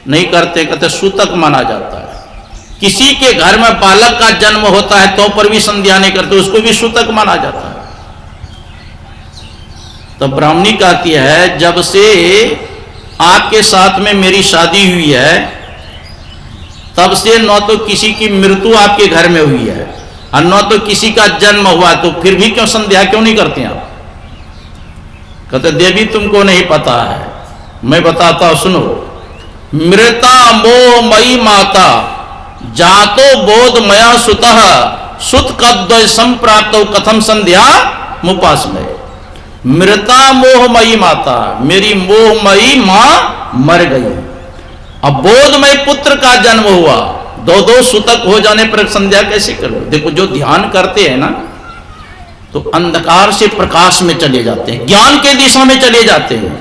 नहीं करते, कहते सूतक माना जाता है। किसी के घर में बालक का जन्म होता है तो पर भी संध्या नहीं करते, उसको भी सूतक माना जाता है। तो ब्राह्मणी कहती है, जब से आपके साथ में मेरी शादी हुई है तब से न तो किसी की मृत्यु आपके घर में हुई है और न तो किसी का जन्म हुआ, तो फिर भी क्यों संध्या क्यों नहीं करते आप? कहते देवी तुमको नहीं पता है, मैं बताता हूं, सुनो। मृता मोहमयी माता जातो बोधमया सुतः सुत कद्वय संप्राप्त कथम संध्या मुपासमय। मृता मोहमयी माता, मेरी मोहमयी मां मर गई, अब बोधमय पुत्र का जन्म हुआ, दो दो सुतक हो जाने पर संध्या कैसे करो? देखो, जो ध्यान करते हैं ना तो अंधकार से प्रकाश में चले जाते हैं, ज्ञान के दिशा में चले जाते हैं।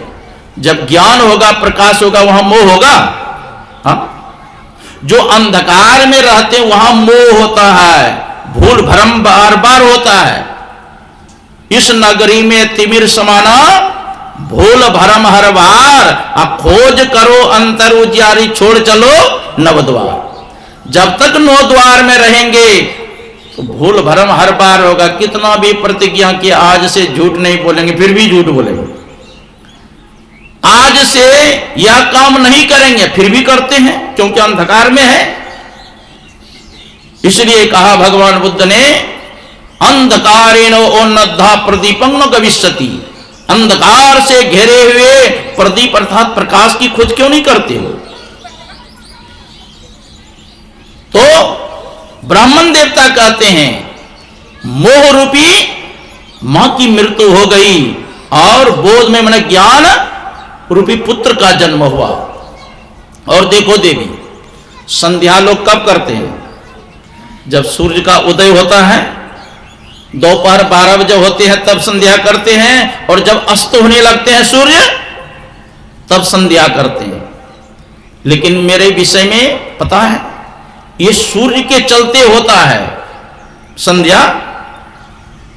जब ज्ञान होगा, प्रकाश होगा, वहां मोह होगा? हाँ, जो अंधकार में रहते हैं वहां मोह होता है, भूल भ्रम बार बार होता है। इस नगरी में तिमिर समाना भूल भरम हर बार, खोज करो अंतर उजियारी छोड़ चलो नवद्वार। जब तक नौ द्वार में रहेंगे तो भूल भरम हर बार होगा। कितना भी प्रतिज्ञा कि आज से झूठ नहीं बोलेंगे, फिर भी झूठ बोलेंगे। आज से यह काम नहीं करेंगे, फिर भी करते हैं, क्योंकि अंधकार में है। इसलिए कहा भगवान बुद्ध ने, अंधकारेण ओन्नद्धा प्रदीपं न गविष्यति। अंधकार से घेरे हुए प्रदीप अर्थात प्रकाश की खोज क्यों नहीं करते हो? तो ब्राह्मण देवता कहते हैं, मोह रूपी मां की मृत्यु हो गई और बोध में मैंने ज्ञान रूपी पुत्र का जन्म हुआ। और देखो देवी, संध्या लोग कब करते हैं? जब सूर्य का उदय होता है, दोपहर 12 बजे होते हैं तब संध्या करते हैं, और जब अस्त होने लगते हैं सूर्य तब संध्या करते हैं। लेकिन मेरे विषय में पता है, ये सूर्य के चलते होता है संध्या,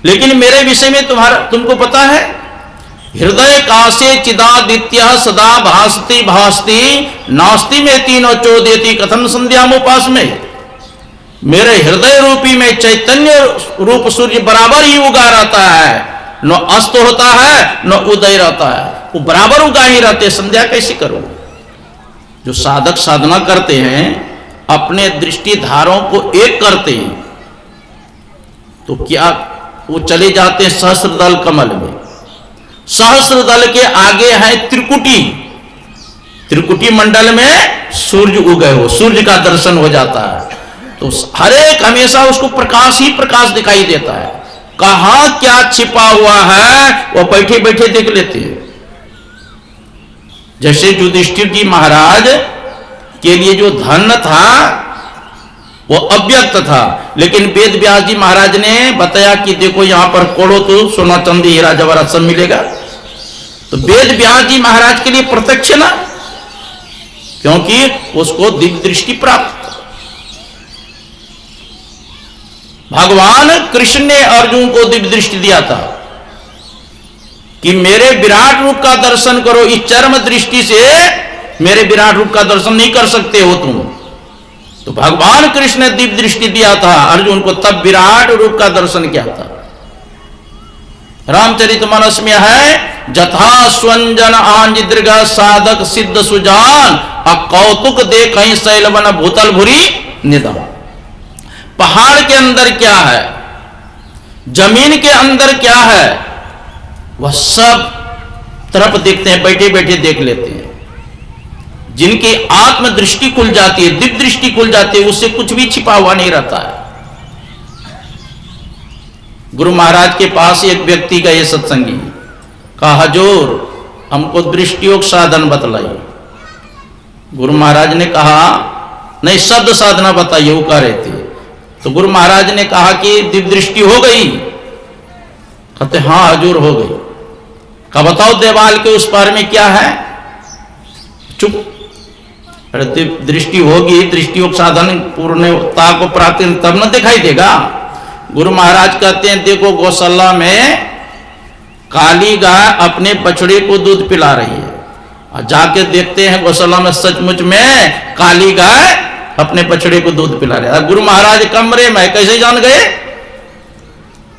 लेकिन मेरे विषय में तुमको पता है, हृदय काशे चिदादित्य सदा भासति भासति नास्ति में तीनों चोदेति कथम संध्यामुपास में। मेरे हृदय रूपी में चैतन्य रूप सूर्य बराबर ही उगा रहता है, न अस्त होता है न उदय रहता है, वो बराबर उगा ही रहते। संध्या कैसे करो? जो साधक साधना करते हैं अपने दृष्टि धारों को एक करते हैं तो क्या वो चले जाते हैं सहस्त्र दल कमल में। सहस्त्र दल के आगे है त्रिकुटी, त्रिकुटी मंडल में सूर्य उगए हो, सूर्य का दर्शन हो जाता है। तो हर एक हमेशा उसको प्रकाश ही प्रकाश दिखाई देता है। कहां क्या छिपा हुआ है वो बैठे बैठे देख लेते हैं। जैसे युधिष्ठिर जी महाराज के लिए जो धन था वो अव्यक्त था, लेकिन वेद व्यास जी महाराज ने बताया कि देखो यहां पर कोड़ो तो सोना चांदी हीरा जवाहरात सब मिलेगा। तो वेद व्यास जी महाराज के लिए प्रत्यक्ष ना, क्योंकि उसको दिव्य दृष्टि प्राप्त। भगवान कृष्ण ने अर्जुन को दिव्य दृष्टि दिया था कि मेरे विराट रूप का दर्शन करो। इस चरम दृष्टि से मेरे विराट रूप का दर्शन नहीं कर सकते हो तुम। तो भगवान कृष्ण ने दिव्य दृष्टि दिया था अर्जुन को, तब विराट रूप का दर्शन किया था। रामचरितमानस में है, जथा स्वंजन आंज दीर्घ साधक सिद्ध सुजान अकौतुक दे कहीं शैलवन भूतल भूरी निधन। पहाड़ के अंदर क्या है, जमीन के अंदर क्या है, वह सब तरफ देखते हैं, बैठे बैठे देख लेते हैं। जिनकी आत्म दृष्टि खुल जाती है, दिव्य दृष्टि खुल जाती है, उससे कुछ भी छिपा हुआ नहीं रहता है। गुरु महाराज के पास एक व्यक्ति गए सत्संगी, कहा हजूर हमको दृष्टि योग साधन बतलाइए। गुरु महाराज ने कहा नहीं शब्द साधना बताइए, वो कह रहे थे। तो गुरु महाराज ने कहा कि दिव्य दृष्टि हो गई? कहते हाँ हजूर हो गई। कहा बताओ देवाल के उस पार में क्या है? चुप। दृष्टि होगी, दृष्टियोग साधन पूर्णता को प्राप्ति तब न दिखाई देगा। गुरु महाराज कहते हैं देखो गौशाला में काली गाय अपने बछड़े को दूध पिला रही है, और जाके देखते हैं गौशाला में सचमुच में काली गाय अपने बछड़े को दूध पिला रही है। गुरु महाराज कमरे में कैसे जान गए?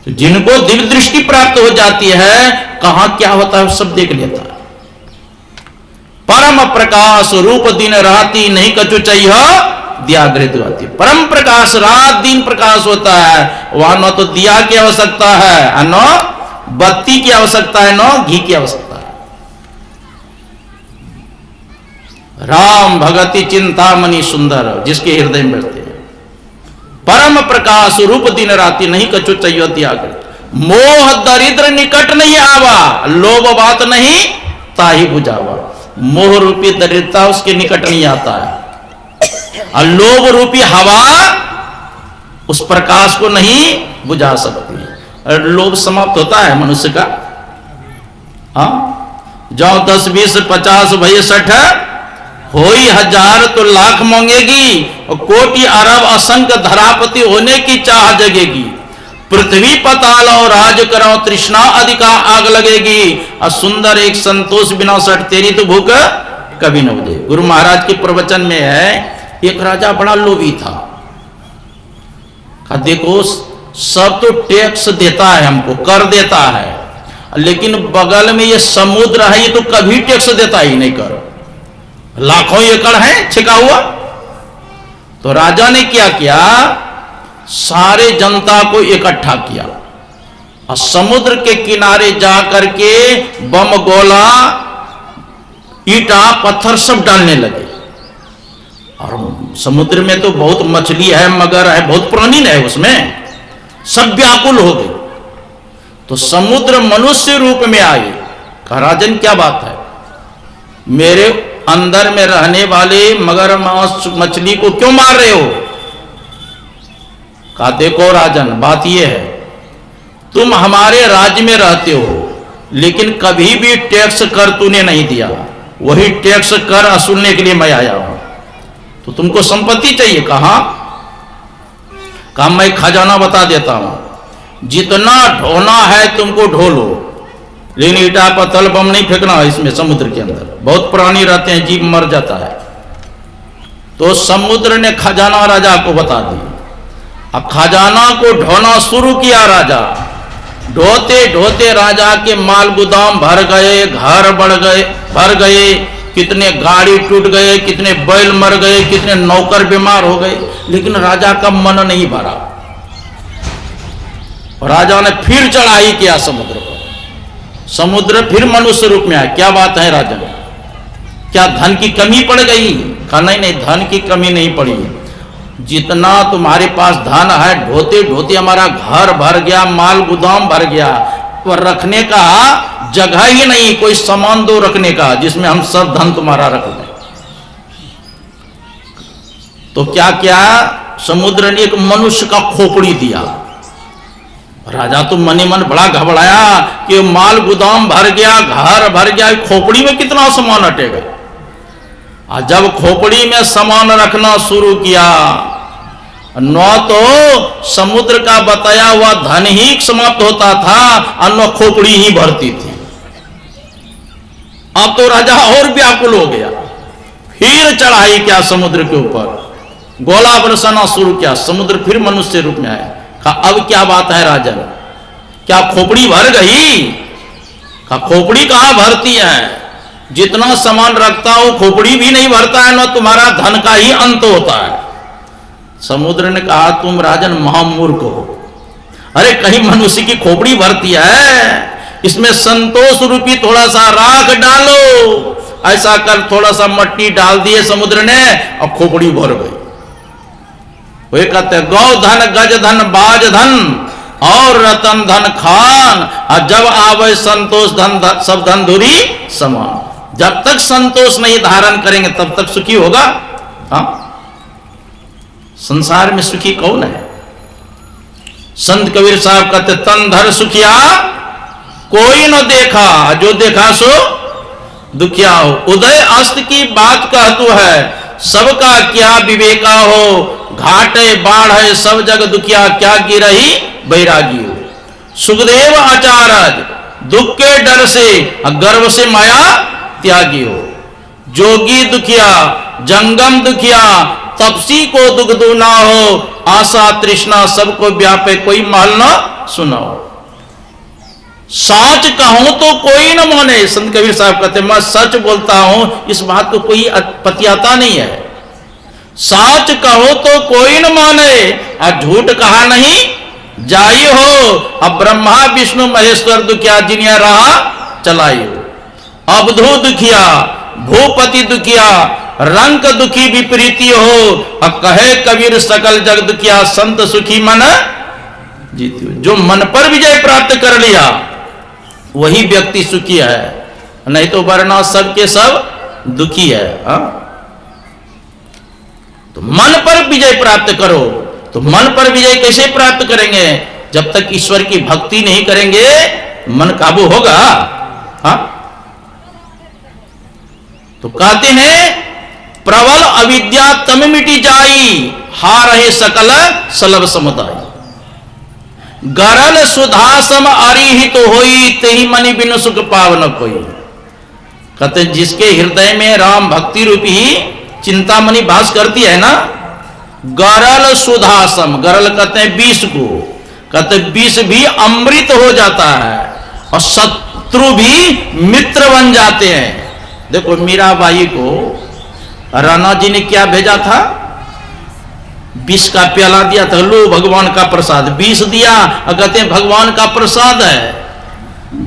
तो जिनको दिव्य दृष्टि प्राप्त हो जाती है, कहां क्या होता है सब देख लेता है। परम प्रकाश रूप दिन राती नहीं कछु चाहिए दिया गृहती। परम प्रकाश रात दिन प्रकाश होता है, वहां न तो दिया की आवश्यकता है, न बत्ती की आवश्यकता है, न घी की आवश्यकता है। राम भगति चिंतामणि सुंदर जिसके हृदय में बैठते हैं। परम प्रकाश रूप दिन राती नहीं कछु चाहिए दिया गृहती। मोह दरिद्र निकट नहीं आवा, लोभ बात नहीं ताही बुझावा। मोह रूपी दरिद्रता उसके निकट नहीं आता है, और लोभ रूपी हवा उस प्रकाश को नहीं बुझा सकती। और लोभ समाप्त होता है मनुष्य का। हाँ, जाओ 10 20 50 भय 60 होई 1000 तो लाख मांगेगी, और कोटि अरब असंख्य धरापति होने की चाह जगेगी। पृथ्वी पताल और राज करो तृष्णा अधिका आग लगेगी, और सुंदर एक संतोष बिना सट तेरी तो भूख कभी न बुझे। गुरु महाराज के प्रवचन में है, एक राजा बड़ा लोभी था। देखो सब तो टैक्स देता है हमको, कर देता है, लेकिन बगल में ये समुद्र है, ये तो कभी टैक्स देता ही नहीं कर। लाखों एकड़ है छिका हुआ। तो राजा ने क्या किया, सारे जनता को इकट्ठा किया और समुद्र के किनारे जा करके बम गोला ईटा पत्थर सब डालने लगे। और समुद्र में तो बहुत मछली है, मगर है, बहुत पुरानी है, उसमें सब व्याकुल हो गए। तो समुद्र मनुष्य रूप में आई। कहा राजन क्या बात है, मेरे अंदर में रहने वाले मगरमच्छ मछली को क्यों मार रहे हो? कहा देखो राजन बात यह है, तुम हमारे राज्य में रहते हो, लेकिन कभी भी टैक्स कर तूने नहीं दिया। वही टैक्स कर वसूलने के लिए मैं आया हूं। तो तुमको संपत्ति चाहिए? कहा मैं खजाना बता देता हूं, जितना ढोना है तुमको ढो लो, लेकिन ईटा पत्थर बम नहीं फेंकना है इसमें। समुद्र के अंदर बहुत प्राणी रहते हैं, जीव मर जाता है। तो समुद्र ने खजाना राजा को बता दी। अब खजाना को ढोना शुरू किया राजा। ढोते ढोते राजा के माल गोदाम भर गए, घर भर गए, कितने गाड़ी टूट गए, कितने बैल मर गए, कितने नौकर बीमार हो गए, लेकिन राजा का मन नहीं भरा। राजा ने फिर चढ़ाई किया समुद्र पर। समुद्र फिर मनुष्य रूप में आया। क्या बात है राजा, क्या धन की कमी पड़ गई? कहा नहीं, धन की कमी नहीं पड़ी। जितना तुम्हारे पास धन है, ढोते ढोते हमारा घर भर गया, माल गोदाम भर गया, पर रखने का जगह ही नहीं, कोई सामान दो रखने का जिसमें हम सब धन तुम्हारा रख लें। तो क्या क्या समुद्र ने एक मनुष्य का खोपड़ी दिया। राजा तो मनी मन बड़ा घबराया कि माल गोदाम भर गया, घर भर गया, खोपड़ी में कितना सामान अटेगा। और जब खोपड़ी में सामान रखना शुरू किया, न तो समुद्र का बताया हुआ धन ही समाप्त होता था, और न खोपड़ी ही भरती थी। अब तो राजा और व्याकुल हो गया। फिर चढ़ाई क्या समुद्र के ऊपर, गोला बरसाना शुरू किया। समुद्र फिर मनुष्य रूप में आया। कहा अब क्या बात है राजन, क्या खोपड़ी भर गई? कहा खोपड़ी कहां भरती है, जितना सामान रखता हो खोपड़ी भी नहीं भरता है, ना तुम्हारा धन का ही अंत होता है। समुद्र ने कहा तुम राजन महामूर्ख हो। अरे कहीं मनुष्य की खोपड़ी भरती है, इसमें संतोष रूपी थोड़ा सा राख डालो। ऐसा कर थोड़ा सा मट्टी डाल दिए समुद्र ने, और खोपड़ी भर गई। वे कहते गौ धन गज धन बाज धन और रतन धन खान, और जब आवे संतोष धन सब धन धुरी समान। जब तक संतोष नहीं धारण करेंगे तब तक सुखी होगा। हाँ, संसार में सुखी कौन है? संत कबीर साहब कहते तन धर सुखिया कोई न देखा, जो देखा सो दुखिया हो। उदय अस्त की बात कहतु है, सबका क्या विवेका हो, घाट है बाढ़ है सब जग दुखिया, क्या की रही बैरागी हो। सुखदेव आचार्य दुख के डर से गर्व से माया त्यागी हो। जोगी दुखिया जंगम दुखिया, तपसी को दुख दूना हो, आशा तृष्णा सबको व्यापे, कोई माल न सुनाओ। सच कहूं तो कोई न माने, संत कबीर साहब कहते मैं सच बोलता हूं, इस बात को कोई पतियाता नहीं है। सच कहो तो कोई न माने, और झूठ कहा नहीं जाई हो। अब ब्रह्मा विष्णु महेश्वर दुखिया, जिन्हें रहा चलाई हो। अवधू दुखिया भूपति दुखिया, रंग दुखी विपरीति हो। अब कहे कबीर सकल जग दुखिया, संत सुखी मन जीती हो। जो मन पर विजय प्राप्त कर लिया वही व्यक्ति सुखी है, नहीं तो वरना सब के सब दुखी है। तो मन पर विजय प्राप्त करो। तो मन पर विजय कैसे प्राप्त करेंगे? जब तक ईश्वर की भक्ति नहीं करेंगे मन काबू होगा। तो कहते हैं प्रबल अविद्या तम मिटी जाई, हार है सकल सलभ समुदाय। गरल सुधा सम अरिहित होई, तेहि मनि बिनु सुख पावन कोई। कहते जिसके हृदय में राम भक्ति रूपी चिंतामणि वास करती है ना, गरल सुधासम, गरल कहते हैं विष को, कहते विष भी अमृत हो जाता है और शत्रु भी मित्र बन जाते हैं। देखो मीराबाई को राणा जी ने क्या भेजा था? विष का प्याला दिया था, लो भगवान का प्रसाद। विष दिया और कहते हैं भगवान का प्रसाद है।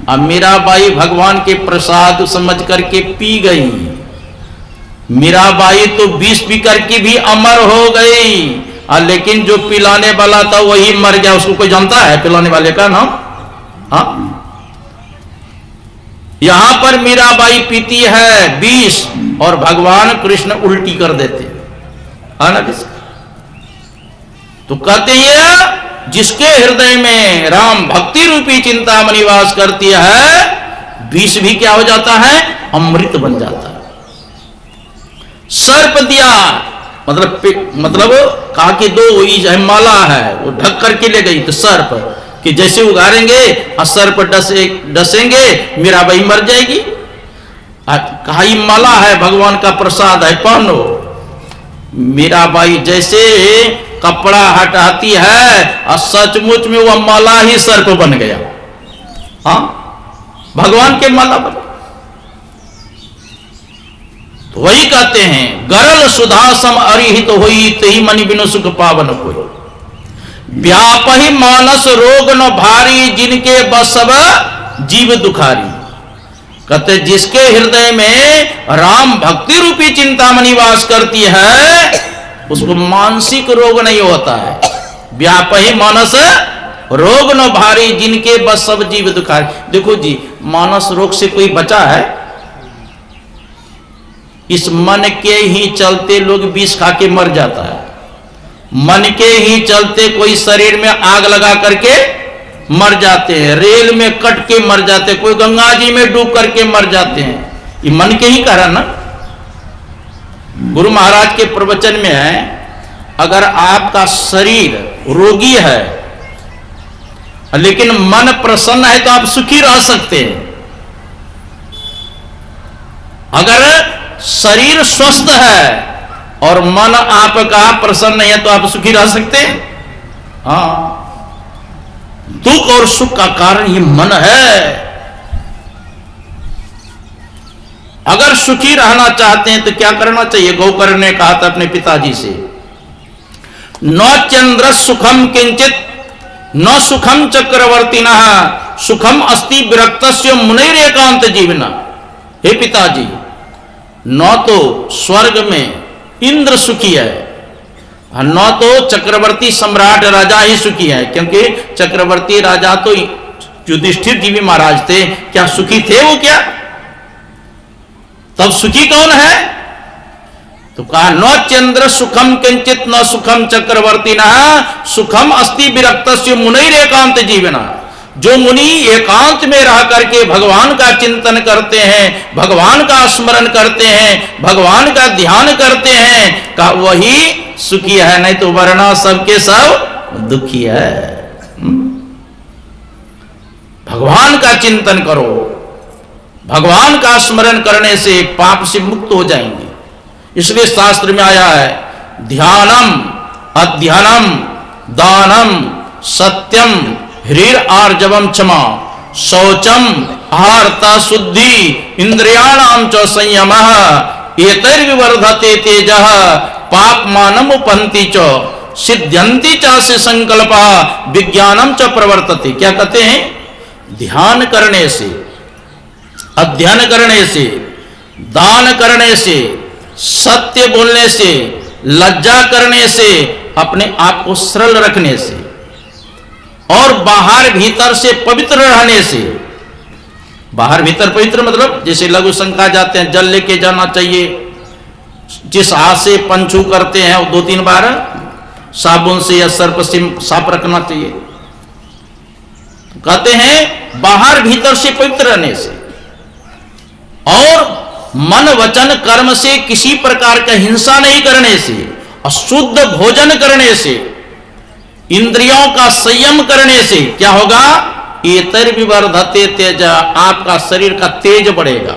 अब मीराबाई भगवान के प्रसाद समझ करके पी गई। मीराबाई तो विष पी करके भी अमर हो गई, लेकिन जो पिलाने वाला था वही मर गया। उसको कोई जानता है पिलाने वाले का नाम? यहां पर मीराबाई पीती है विष और भगवान कृष्ण उल्टी कर देते है ना। तो कहते हैं जिसके हृदय में राम भक्ति रूपी चिंतामणि वास करती है, विष भी क्या हो जाता है? अमृत बन जाता है। सर्प दिया मतलब कहा कि दो माला है, वो ढक करके ले गई। तो सर्प कि जैसे उगारेंगे और सर्प डसेंगे, मीराबाई मर जाएगी। कहा ये माला है, भगवान का प्रसाद है, पहनो। मीराबाई जैसे कपड़ा हटाती है और सचमुच में वह माला ही सर्प बन गया। भगवान के माला बन। तो वही कहते हैं गरल सुधा सम अरिहित होई, तेहि मनि बिनु सुख पावन कोई। व्यापहि मानस रोग न भारी, जिनके बस सब जीव दुखारी। कहते जिसके हृदय में राम भक्ति रूपी चिंतामणि वास करती है, उसको मानसिक रोग नहीं होता है। व्यापहि मानस रोग न भारी, जिनके बस सब जीव दुखारी। देखो जी, मानस रोग से कोई बचा है? इस मन के ही चलते लोग विष खा के मर जाता है। मन के ही चलते कोई शरीर में आग लगा करके मर जाते हैं, रेल में कट के मर जाते हैं, कोई गंगा जी में डूब करके मर जाते हैं। ये मन के ही कारण ना। गुरु महाराज के प्रवचन में है, अगर आपका शरीर रोगी है लेकिन मन प्रसन्न है तो आप सुखी रह सकते हैं। अगर शरीर स्वस्थ है और मन आपका प्रसन्न है तो आप सुखी रह सकते हैं। दुख और सुख का कारण ये मन है। अगर सुखी रहना चाहते हैं तो क्या करना चाहिए? गोकर्ण ने कहा था अपने पिताजी से, न चंद्र सुखम किंचित न सुखम चक्रवर्तीना सुखम अस्ति विरक्तस्य मुनिर एकांत जीवना। हे पिताजी, न तो स्वर्ग में इंद्र सुखी है, न तो चक्रवर्ती सम्राट राजा ही सुखी है, क्योंकि चक्रवर्ती राजा तो युधिष्ठिर जी भी महाराज थे। क्या सुखी थे वो? क्या तब सुखी कौन है? तो कहा न चंद्र सुखम किंचित न सुखम चक्रवर्ती न सुखम अस्ति विरक्तस्य मुनिर एकांत जीवना। जो मुनि एकांत में रह करके भगवान का चिंतन करते हैं, भगवान का स्मरण करते हैं, भगवान का ध्यान करते हैं, का वही सुखी है, नहीं तो वरना सबके सब दुखी है। भगवान का चिंतन करो, भगवान का स्मरण करने से पाप से मुक्त हो जाएंगे। इसलिए शास्त्र में आया है, ध्यानम अध्ययनम दानम सत्यम ह्रीर आर्जवम क्षमा शौचम आहारता शुद्धि इंद्रियाणाम च संयमः एतैर्विवर्धते तेजः पापमानम उपहन्ति च सिद्ध्यन्ति च से संकल्पा विज्ञानम च प्रवर्तते। क्या कहते हैं? ध्यान करने से, अध्ययन करने से, दान करने से, सत्य बोलने से, लज्जा करने से, अपने आप को सरल रखने से और बाहर भीतर से पवित्र रहने से। बाहर भीतर पवित्र मतलब जैसे लघु शंका जाते हैं, जल लेके जाना चाहिए, जिस हाथ से पंचू करते हैं वो 2-3 बार साबुन से या सर्प से साफ रखना चाहिए। कहते हैं बाहर भीतर से पवित्र रहने से और मन वचन कर्म से किसी प्रकार का हिंसा नहीं करने से, अशुद्ध भोजन करने से, इंद्रियों का संयम करने से क्या होगा? एतैर्विवर्धते तेज, आपका शरीर का तेज बढ़ेगा।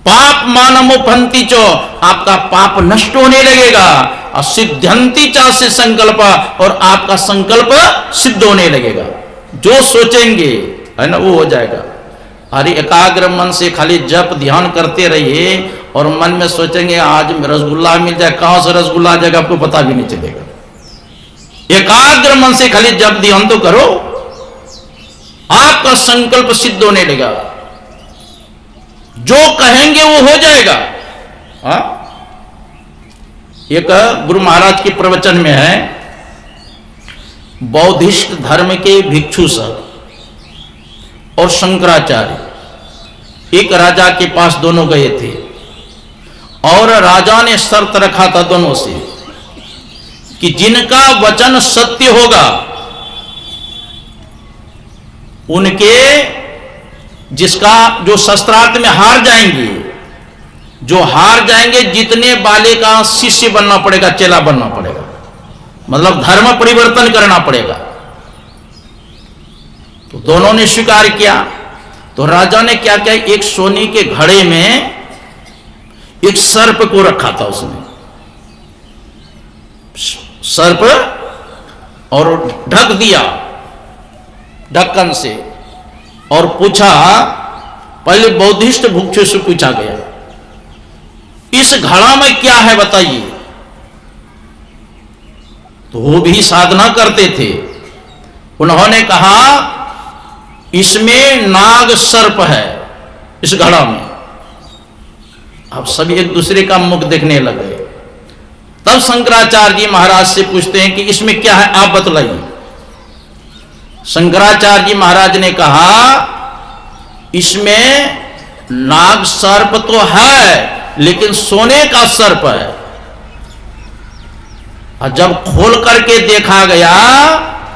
पाप मानमोपहन्ति चो, आपका पाप नष्ट होने लगेगा। और सिद्ध्यन्ति च से संकल्प, और आपका संकल्प सिद्ध होने लगेगा। जो सोचेंगे है ना वो हो जाएगा। अरे एकाग्र मन से खाली जप ध्यान करते रहिए और मन में सोचेंगे आज रसगुल्ला मिल जाए, कहां से रसगुल्ला आ जाएगा आपको पता भी नहीं चलेगा। एकाग्र मन से खाली जप ध्यान तो करो, आपका संकल्प सिद्ध होने लगेगा। जो कहेंगे वो हो जाएगा। हाँ? एक गुरु महाराज के प्रवचन में है, बौद्धिस्ट धर्म के भिक्षु सब और शंकराचार्य एक राजा के पास दोनों गए थे और राजा ने शर्त रखा था दोनों से कि जिनका वचन सत्य होगा उनके, जिसका जो शस्त्रार्थ में हार जाएंगे, जो हार जाएंगे जितने बाले का शिष्य बनना पड़ेगा, चेला बनना पड़ेगा, मतलब धर्म परिवर्तन करना पड़ेगा। तो दोनों ने स्वीकार किया। तो राजा ने क्या किया, एक सोने के घड़े में एक सर्प को रखा था, उसने सर्प, और ढक दिया ढक्कन से, और पूछा, पहले बौद्धिस्ट भिक्षु से पूछा गया इस घड़ा में क्या है बताइए। तो वो भी साधना करते थे। उन्होंने कहा इसमें नाग सर्प है इस घड़ा में। अब सभी एक दूसरे का मुख देखने लगे। तब शंकराचार्य जी महाराज से पूछते हैं कि इसमें क्या है आप बतलाइए। शंकराचार्य जी महाराज ने कहा इसमें नाग सर्प तो है लेकिन सोने का सर्प है। और जब खोल करके देखा गया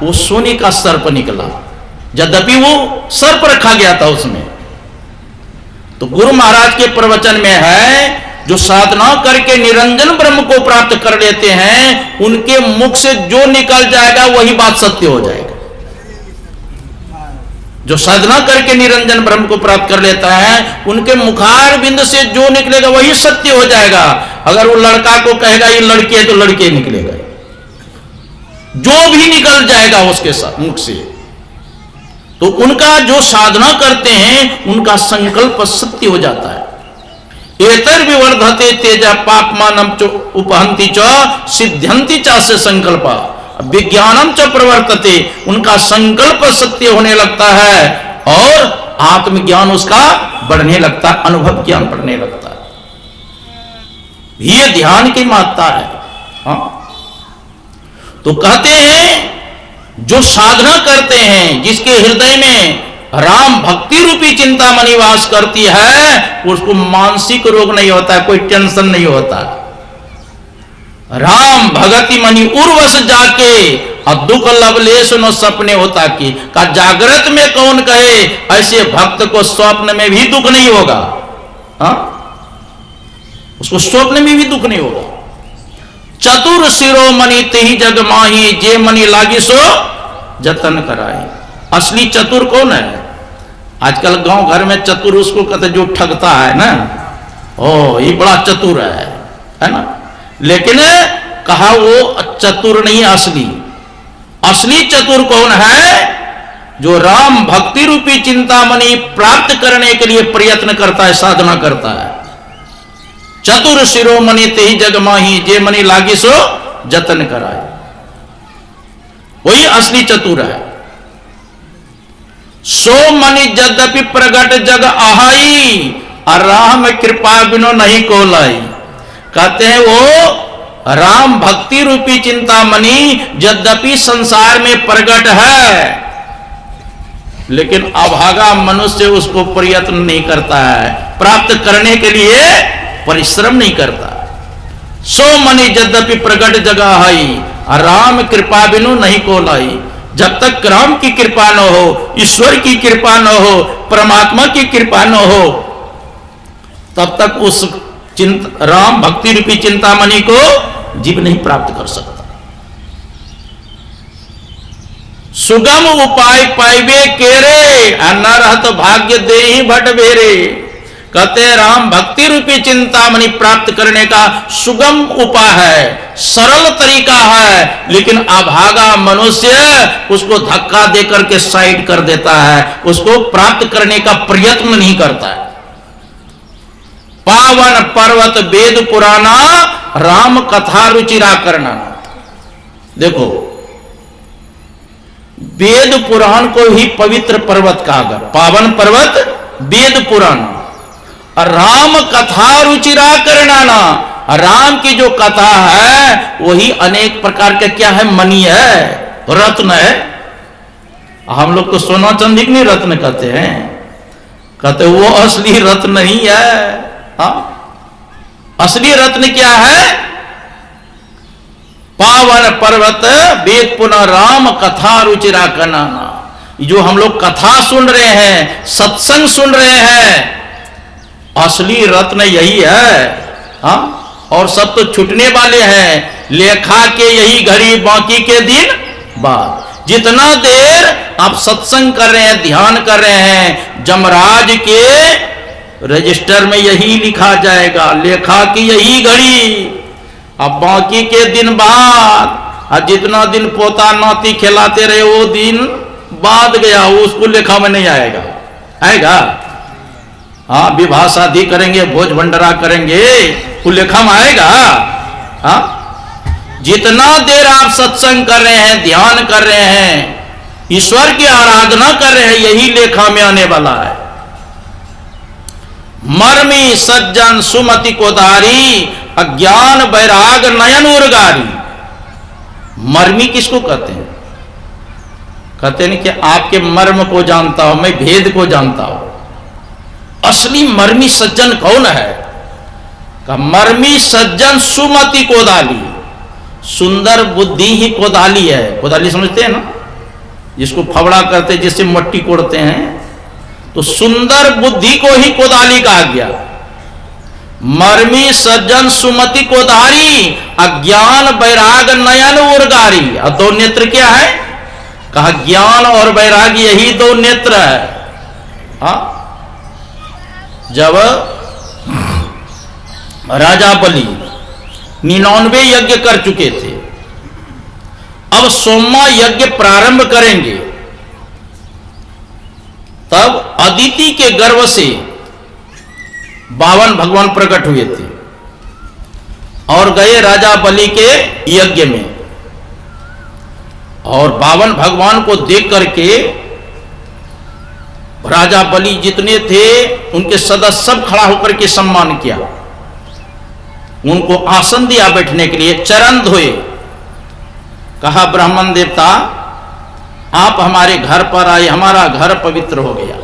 वो सोने का सर्प निकला, यद्यपि वो सर्प रखा गया था उसमें। तो गुरु महाराज के प्रवचन में है जो साधना करके निरंजन ब्रह्म को प्राप्त कर लेते हैं उनके मुख से जो निकल जाएगा वही बात सत्य हो जाएगा। जो साधना करके निरंजन ब्रह्म को प्राप्त कर लेता है उनके मुखार बिंद से जो निकलेगा वही सत्य हो जाएगा। अगर वो लड़का को कहेगा ये लड़की है तो लड़के निकलेगा, जो भी निकल जाएगा उसके साथ मुख से। तो उनका जो साधना करते हैं उनका संकल्प सत्य हो जाता है। एतैर्विवर्धते तेज पापमानम च उपहन्ति च सिद्ध्यन्ति च से संकल्पा विज्ञानम च प्रवर्तते, उनका संकल्प सत्य होने लगता है और आत्मज्ञान उसका बढ़ने लगता है, अनुभव ज्ञान बढ़ने लगता है। ये ध्यान की महत्ता है। हाँ? तो कहते हैं जो साधना करते हैं जिसके हृदय में राम भक्ति रूपी चिंतामणि वास करती है उसको मानसिक रोग नहीं होता है, कोई टेंशन नहीं होता। राम भगति मणि उर्वश जाके और दुख लवलेश न सपने होता की। का जागृत में कौन कहे ऐसे भक्त को स्वप्न में भी दुख नहीं होगा। हाँ, उसको स्वप्न में भी दुख नहीं होगा। चतुर शिरोमणि तेहि जग माही, जे मणि लागी सो जतन कराई। असली चतुर कौन है? आजकल गांव घर में चतुर उसको कहते जो ठगता है ना, ओ ये बड़ा चतुर है ना। लेकिन कहा वो चतुर नहीं, असली चतुर कौन है? जो राम भक्ति रूपी चिंतामणि प्राप्त करने के लिए प्रयत्न करता है, साधना करता है। चतुर शिरोमणि तेहि जग माही, जे मणि लागी सो जतन कराए, वही असली चतुर है। सो मणि यद्यपि प्रगट जग आहाई, राम कृपा बिनो नहीं को लाई। कहते हैं वो राम भक्ति रूपी चिंतामणि यद्यपि संसार में प्रगट है, लेकिन अभागा मनुष्य उसको प्रयत्न नहीं करता है, प्राप्त करने के लिए परिश्रम नहीं करता। सो मणि यद्यपि प्रगट जगह आई, राम कृपा बिनु नहीं को लाई। जब तक राम की कृपा न हो, ईश्वर की कृपा न हो, परमात्मा की कृपा न हो, तब तक उस राम भक्ति रूपी चिंतामणि को जीव नहीं प्राप्त कर सकता। सुगम उपाय पाइबे केरे, न रहत भाग्य दे ही भट बेरे। कहते राम भक्ति रूपी चिंतामणि प्राप्त करने का सुगम उपाय है, सरल तरीका है, लेकिन अभागा मनुष्य उसको धक्का देकर के साइड कर देता है, उसको प्राप्त करने का प्रयत्न नहीं करता है। पावन पर्वत वेद पुराना, राम कथा रुचिरा करना। देखो वेद पुराण को ही पवित्र पर्वत कहा गया, पावन पर्वत वेद पुराण। राम कथा रुचिरा करना, राम की जो कथा है वही अनेक प्रकार के क्या है, मणि है, रत्न है। हम लोग तो सोना चांदी नहीं रत्न कहते हैं, कहते वो असली रत्न नहीं है। हाँ? असली रत्न क्या है? पावन पर्वत वेद पुनः राम कथा रुचिरा करना। जो हम लोग कथा सुन रहे हैं, सत्संग सुन रहे हैं, असली रत्न यही है। हाँ? और सब तो छूटने वाले हैं। लेखा के यही घड़ी, बाकी के दिन बाद। जितना देर आप सत्संग कर रहे हैं, ध्यान कर रहे हैं, जमराज के रजिस्टर में यही लिखा जाएगा, लेखा की यही घड़ी। अब बाकी के दिन बाद, और जितना दिन पोता नाती खिलाते रहे वो दिन बाद गया, वो उसको लेखा में नहीं आएगा। आएगा? हाँ, विवाह शादी करेंगे, भोज भंडारा करेंगे, वो लेखा में आएगा। हाँ? जितना देर आप सत्संग कर रहे हैं, ध्यान कर रहे हैं, ईश्वर की आराधना कर रहे हैं, यही लेखा में आने वाला है। मर्मी सज्जन सुमति को दारी, अज्ञान बैराग नयन उर्गारी। मर्मी किसको कहते हैं? कहते हैं कि आपके मर्म को जानता हूं, मैं भेद को जानता हूं। असली मर्मी सज्जन कौन है? का मर्मी सज्जन सुमति कोदाली, सुंदर बुद्धि ही कोदाली है। कोदाली समझते हैं ना, जिसको फवड़ा करते, जिससे मट्टी कोड़ते हैं, तो सुंदर बुद्धि को ही कोदाली कहा गया। मर्मी सज्जन सुमति कोदारी, अज्ञान बैराग नयन उर्गारी। और दो नेत्र क्या है? कहा ज्ञान और बैराग, यही दो नेत्र है। हाँ? जब राजा बलि 99 यज्ञ कर चुके थे, अब 100वां यज्ञ प्रारंभ करेंगे, तब अदिति के गर्भ से 52 भगवान प्रकट हुए थे और गए राजा बलि के यज्ञ में। और 52 भगवान को देख करके राजा बलि जितने थे उनके सदस्य सब खड़ा होकर के सम्मान किया, उनको आसन दिया बैठने के लिए, चरण धोए। कहा ब्राह्मण देवता आप हमारे घर पर आए, हमारा घर पवित्र हो गया,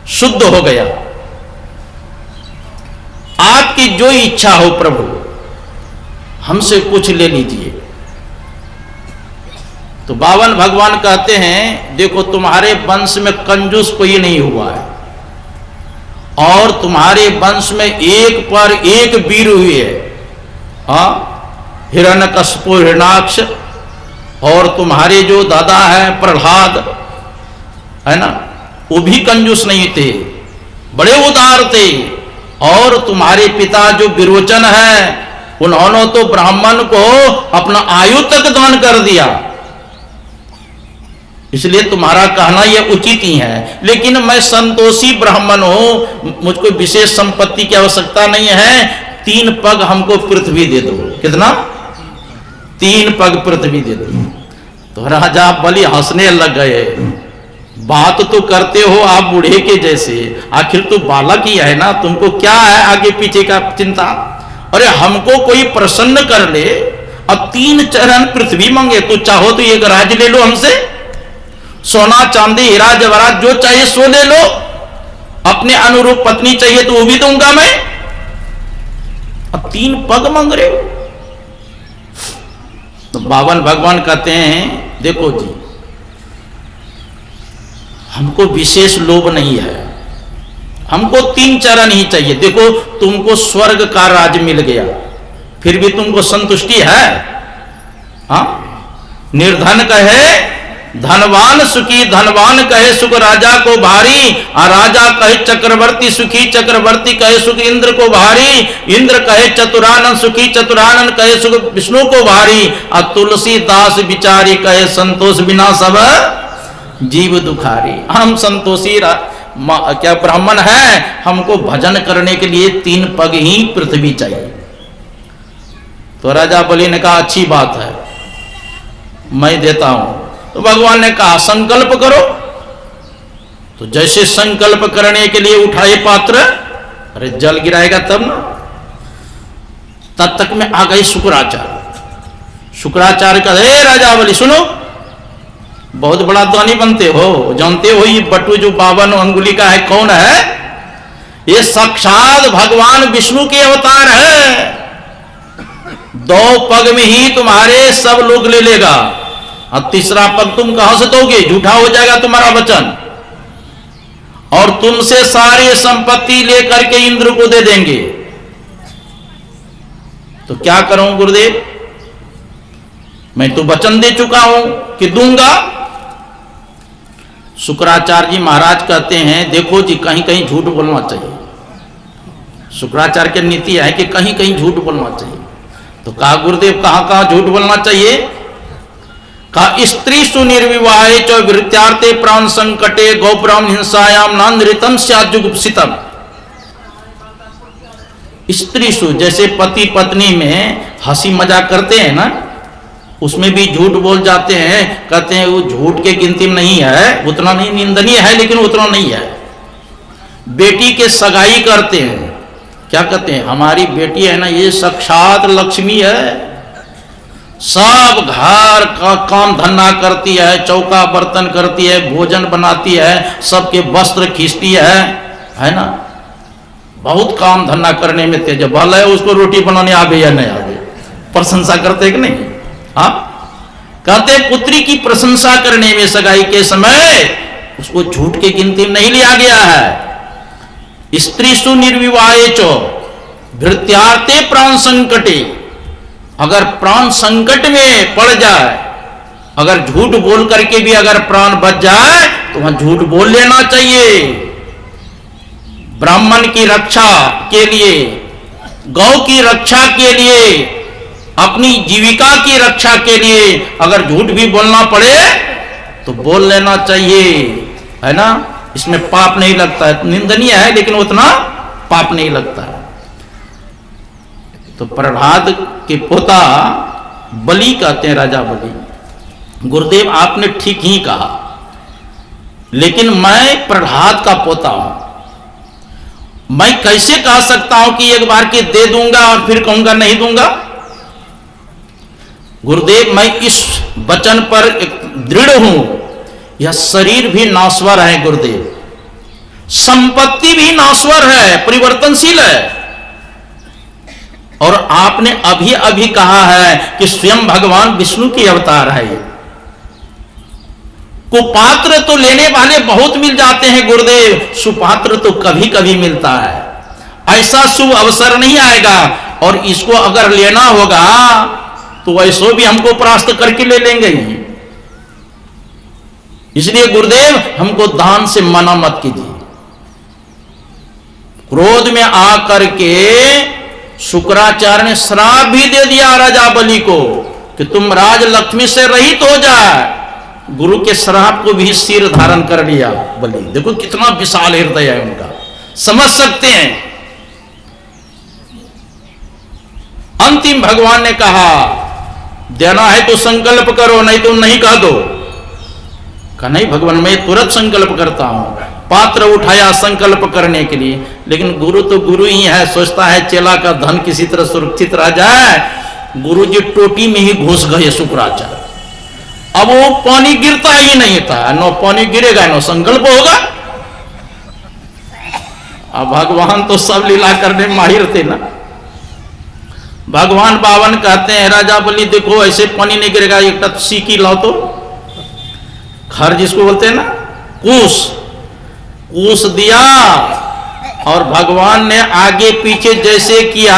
शुद्ध हो गया, आपकी जो इच्छा हो प्रभु हमसे कुछ ले लीजिए। तो बावन भगवान कहते हैं देखो तुम्हारे वंश में कंजूस कोई नहीं हुआ है, और तुम्हारे वंश में एक पर एक वीर हुए है। हाँ, हिरण्यकश्यप हिरणाक्ष, और तुम्हारे जो दादा है प्रहलाद है ना, वो भी कंजूस नहीं थे, बड़े उदार थे। और तुम्हारे पिता जो विरोचन है उन्होंने तो ब्राह्मण को अपना आयु तक दान कर दिया, इसलिए तुम्हारा कहना यह उचित ही है। लेकिन मैं संतोषी ब्राह्मण हूं, मुझको विशेष संपत्ति की आवश्यकता नहीं है, 3 पग हमको पृथ्वी दे दो। कितना? 3 पग पृथ्वी दे दो। तो राजा बलि हंसने लग गए, बात तो करते हो आप बूढ़े के जैसे, आखिर तो बालक ही है ना, तुमको क्या है आगे पीछे का चिंता। अरे हमको कोई प्रसन्न कर ले, अब 3 चरण पृथ्वी मांगे, तो चाहो तो एक राज्य ले लो हमसे, सोना चांदी हीरा जवाहरात जो चाहिए सो ले लो, अपने अनुरूप पत्नी चाहिए तो वो भी दूंगा मैं, अब 3 पग मांग रहे हो। तो बावन भगवान कहते हैं देखो जी, हमको विशेष लोभ नहीं है, हमको 3 चरण ही चाहिए। देखो तुमको स्वर्ग का राज मिल गया, फिर भी तुमको संतुष्टि है? हाँ, निर्धन कहे धनवान सुखी, धनवान कहे सुख राजा को भारी, और राजा कहे चक्रवर्ती सुखी, चक्रवर्ती कहे सुख इंद्र को भारी, इंद्र कहे चतुरानन सुखी, चतुरानन कहे सुख विष्णु को भारी, और तुलसीदास बिचारी कहे संतोष बिना सब जीव दुखारी। हम संतोषी क्या ब्राह्मण है, हमको भजन करने के लिए 3 पग ही पृथ्वी चाहिए। तो राजा बलि ने कहा अच्छी बात है, मैं देता हूं। तो भगवान ने कहा संकल्प करो। तो जैसे संकल्प करने के लिए उठाए पात्र, अरे जल गिराएगा तब ना, तब तक में आ गए शुक्राचार्य। शुक्राचार्य का हे राजा बलि सुनो, बहुत बड़ा दानी बनते हो, जानते हो ये बटू जो 52 अंगुली का है कौन है? ये साक्षात भगवान विष्णु के अवतार है। 2 पग में ही तुम्हारे सब लोग ले लेगा, और 3रा पग तुम कहां से दोगे? झूठा हो जाएगा तुम्हारा वचन, और तुमसे सारी संपत्ति लेकर के इंद्र को दे देंगे। तो क्या करूं गुरुदेव, मैं तो वचन दे चुका हूं कि दूंगा। शुक्राचार्य जी महाराज कहते हैं देखो जी, कहीं कहीं झूठ बोलना चाहिए। शुक्राचार्य की नीति है कि कहीं कहीं झूठ बोलना चाहिए। तो कहा गुरुदेव कहां कहां झूठ बोलना चाहिए? कहा स्त्री सुनिर्विवाहे च वृत्यार्थे प्राण संकटे गौ ब्राह्मण हिंसायाम नान्द्रितम स्याजुगुप्सितम। स्त्री सु जैसे पति पत्नी में हंसी मजाक करते हैं ना, उसमें भी झूठ बोल जाते हैं, कहते हैं वो झूठ के गिनती में नहीं है, उतना नहीं, निंदनीय है लेकिन उतना नहीं है। बेटी के सगाई करते हैं, क्या कहते हैं हमारी बेटी है ना ये साक्षात लक्ष्मी है, सब घर का काम धंधा करती है, चौका बर्तन करती है, भोजन बनाती है, सबके वस्त्र खींचती है ना, बहुत काम धंधा करने में तेज। भले है उसको रोटी बनाने आ गई या नहीं आ गई, प्रशंसा करते कि नहीं? हाँ, कहते पुत्री की प्रशंसा करने में सगाई के समय उसको झूठ के गिनती में नहीं लिया गया है। स्त्री सुनिर्विवाहे चो भृत्यार्थे प्राण संकटे, अगर प्राण संकट में पड़ जाए, अगर झूठ बोल करके भी अगर प्राण बच जाए तो वहां झूठ बोल लेना चाहिए। ब्राह्मण की रक्षा के लिए, गौ की रक्षा के लिए, अपनी जीविका की रक्षा के लिए अगर झूठ भी बोलना पड़े तो बोल लेना चाहिए, है ना, इसमें पाप नहीं लगता है। निंदनीय है लेकिन उतना पाप नहीं लगता है। तो प्रहलाद के पोता बलि कहते हैं, राजा बलि, गुरुदेव आपने ठीक ही कहा, लेकिन मैं प्रहलाद का पोता हूं, मैं कैसे कह सकता हूं कि एक बार की दे दूंगा और फिर कहूंगा नहीं दूंगा? गुरुदेव मैं इस वचन पर दृढ़ हूं, यह शरीर भी नाश्वर है गुरुदेव, संपत्ति भी नाश्वर है, परिवर्तनशील है, और आपने अभी अभी कहा है कि स्वयं भगवान विष्णु की अवतार है ये, कुपात्र तो लेने वाले बहुत मिल जाते हैं गुरुदेव, सुपात्र तो कभी कभी मिलता है। ऐसा शुभ अवसर नहीं आएगा, और इसको अगर लेना होगा तो वैसो भी हमको परास्त करके ले लेंगे ही। इसलिए गुरुदेव हमको दान से मना मत कीजिए। क्रोध में आकर के शुक्राचार्य ने श्राप भी दे दिया राजा बलि को कि तुम राज लक्ष्मी से रहित हो जाए। गुरु के श्राप को भी सिर धारण कर लिया बलि। देखो कितना विशाल हृदय है उनका, समझ सकते हैं। अंतिम भगवान ने कहा देना है तो संकल्प करो, नहीं तो नहीं कह दो। कहा नहीं भगवान मैं तुरंत संकल्प करता हूं। पात्र उठाया संकल्प करने के लिए, लेकिन गुरु तो गुरु ही है, सोचता है चेला का धन किसी तरह सुरक्षित रह जाए। गुरु जी टोटी में ही घुस गए शुक्राचार्य। अब वो पानी गिरता ही नहीं था, नो पानी गिरेगा नो संकल्प होगा। अब भगवान तो सब लीला करने माहिर थे ना। भगवान बावन कहते हैं राजा बलि देखो ऐसे पानी नहीं गिरेगा, एक टप सीकी लाओ तो, खर जिसको बोलते हैं ना, कूस दिया, और भगवान ने आगे पीछे जैसे किया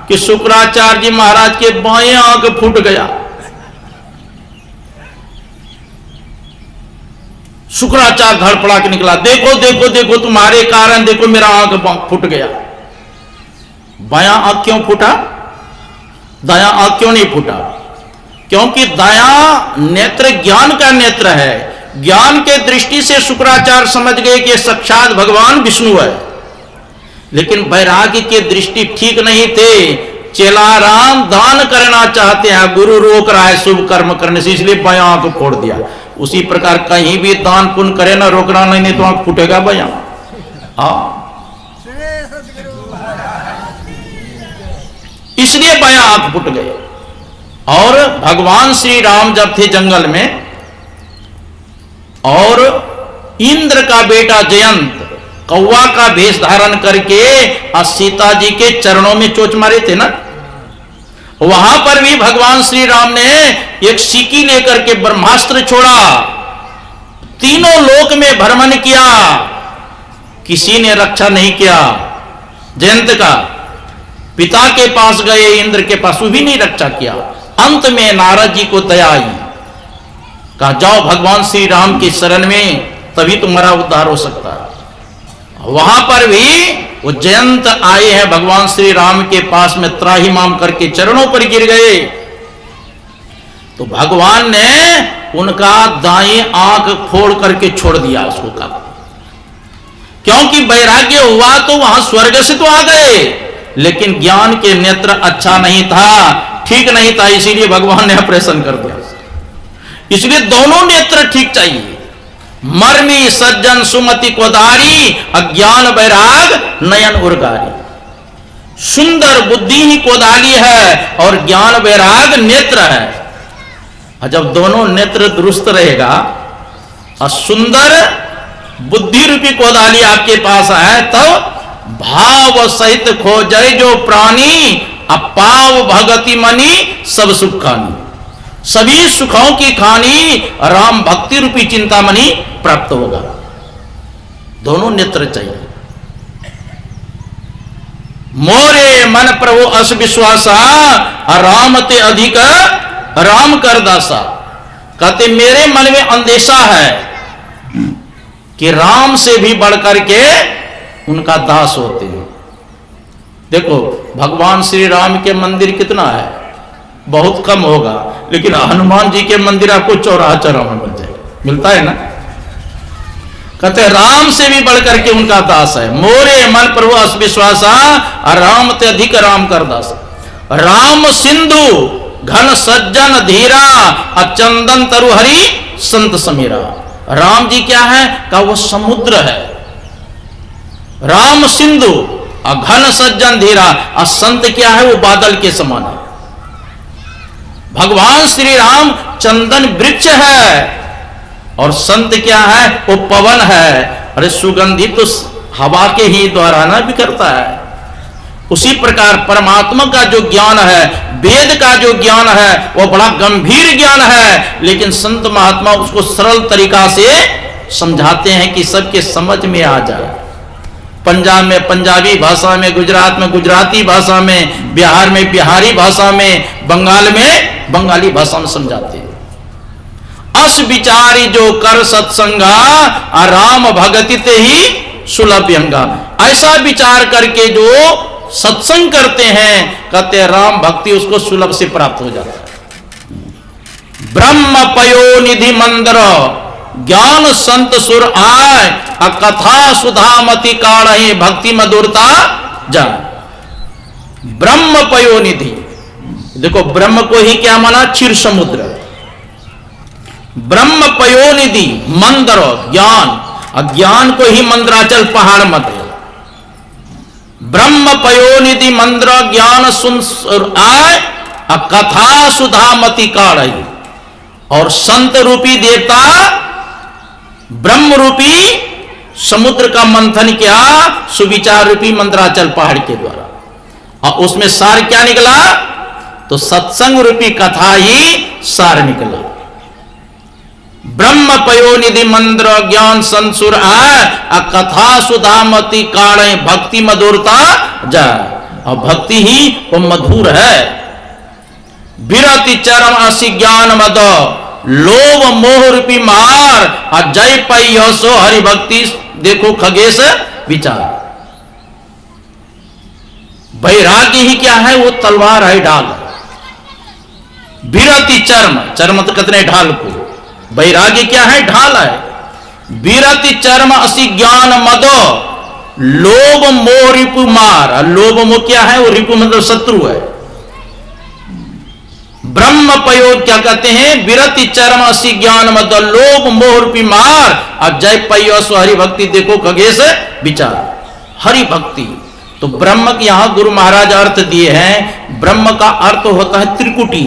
कि शुक्राचार्य जी महाराज के बाएं आंख फूट गया। शुक्राचार्य धड़पड़ा के निकला, देखो देखो देखो तुम्हारे कारण देखो मेरा आंख फूट गया। बायां आंख क्यों फूटा, दायां आंख क्यों नहीं फूटा? क्योंकि दायां नेत्र ज्ञान का नेत्र है। ज्ञान के दृष्टि से शुक्राचार्य समझ गए कि साक्षात भगवान विष्णु है, लेकिन वैराग्य के दृष्टि ठीक नहीं थे। चेला राम दान करना चाहते हैं, गुरु रोक रहा है शुभ कर्म करने से, इसलिए बायां आंख फोड़ दिया। उसी प्रकार कहीं भी दान पुण्य करे ना, रोकना नहीं तो आंख फूटेगा बायां। इसलिए बायां आंख फूट गए। और भगवान श्री राम जब थे जंगल में, और इंद्र का बेटा जयंत कौवा का भेष धारण करके सीता जी के चरणों में चोच मारे थे ना, वहां पर भी भगवान श्री राम ने एक सीकी लेकर के ब्रह्मास्त्र छोड़ा, तीनों लोक में भ्रमण किया, किसी ने रक्षा नहीं किया। जयंत का पिता के पास गए, इंद्र के पास, वो भी नहीं रक्षा किया। अंत में नारद जी को दया आई, कहा जाओ भगवान श्री राम की शरण में, तभी तुम्हारा उद्धार हो सकता है। वहां पर भी वो जयंत आए हैं भगवान श्री राम के पास में, त्राहिमाम करके चरणों पर गिर गए। तो भगवान ने उनका दाएं आंख फोड़ करके छोड़ दिया उसको। कहा क्योंकि वैराग्य हुआ तो वहां स्वर्ग से तो आ गए, लेकिन ज्ञान के नेत्र अच्छा नहीं था, ठीक नहीं था, इसीलिए भगवान ने ऑपरेशन कर दिया। इसलिए दोनों नेत्र ठीक चाहिए। मर्मी सज्जन सुमति कोदारी, अज्ञान वैराग नयन उर्गारी। सुंदर बुद्धि ही कोदाली है और ज्ञान वैराग नेत्र है। और जब दोनों नेत्र दुरुस्त रहेगा और सुंदर बुद्धि रूपी कोदाली आपके पास है, तब भाव सहित खोजै जो प्राणी, अपाव भगति मनी सब सुख खानी। सभी सुखों की खानी राम भक्ति रूपी चिंतामणि प्राप्त होगा। दोनों नेत्र चाहिए। मोरे मन प्रभु अस विश्वासा, राम ते अधिक राम कर दासा। कहते मेरे मन में अंदेशा है कि राम से भी बढ़कर के उनका दास होते हैं। देखो भगवान श्री राम के मंदिर कितना है, बहुत कम होगा, लेकिन हनुमान जी के मंदिर आपको चौराहा चौराहा में मिल जाएगा, मिलता है ना। कहते राम से भी बढ़कर के उनका दास है। मोरे मन प्रभु अस विश्वासा, राम ते अधिक राम कर दास। राम सिंधु घन सज्जन धीरा, अचंदन तरुहरि संत समीरा। राम जी क्या है? का वो समुद्र है। राम सिंधु घन सज्जन धीरा, और संत क्या है? वो बादल के समान है। भगवान श्री राम चंदन वृक्ष है, और संत क्या है? वो पवन है। अरे सुगंधित तो हवा के ही द्वारा ना बिखरता है। उसी प्रकार परमात्मा का जो ज्ञान है, वेद का जो ज्ञान है, वो बड़ा गंभीर ज्ञान है, लेकिन संत महात्मा उसको सरल तरीका से समझाते हैं कि सबके समझ में आ जाए। पंजाब में पंजाबी भाषा में, गुजरात में गुजराती भाषा में, बिहार में बिहारी भाषा में, बंगाल में बंगाली भाषा में समझाते हैं। अस विचारी जो कर सत्संगा राम भगति ते ही सुलभ्यंगा। ऐसा विचार करके जो सत्संग करते हैं, कहते हैं राम भक्ति उसको सुलभ से प्राप्त हो जाता है। ब्रह्म पयो निधि मंत्र ज्ञान संत सुर आय, कथा सुधामति काढ़े भक्ति मधुरता जाए। ब्रह्म पयो निधि, देखो ब्रह्म को ही क्या माना, क्षीर समुद्र। ब्रह्म पयो निधि मंत्र ज्ञान, अज्ञान को ही मंद्राचल पहाड़ मत। ब्रह्म पयोनिधि मंत्र ज्ञान सुन आय, कथा सुधामति काढ़। और संत रूपी देवता ब्रह्म रूपी समुद्र का मंथन किया सुविचार रूपी मंत्राचल पहाड़ के द्वारा, और उसमें सार क्या निकला, तो सत्संग रूपी कथा ही सार निकला। ब्रह्म पयोनिधि मंत्र ज्ञान संसुर आय, कथा सुधामति काढ़े भक्ति मधुरता जाए। और भक्ति ही वो मधुर है। विरति चरम असी ज्ञान मद लोभ मोह रूपी मार, और जय पई सो हरि भक्ति देखो खगेश विचार। वैराग्य ही क्या है, वो तलवार है, ढाल। विरति चर्म, चर्म तो कितने ढाल को, वैराग्य क्या है, ढाल है। विरति चर्म असी ज्ञान मदो लोभ मोह रिपु मार। लोभ मोह क्या है, वो रिपु मतलब शत्रु है। ब्रह्म पयो क्या कहते हैं, विरति चर्म असी ज्ञान मदो लोभ मोह रूपी मार, और जय पयो सो हरि भक्ति देखो खगेश विचार। हरि भक्ति, तो ब्रह्म के यहां गुरु महाराज अर्थ दिए हैं। ब्रह्म का अर्थ होता है त्रिकुटी,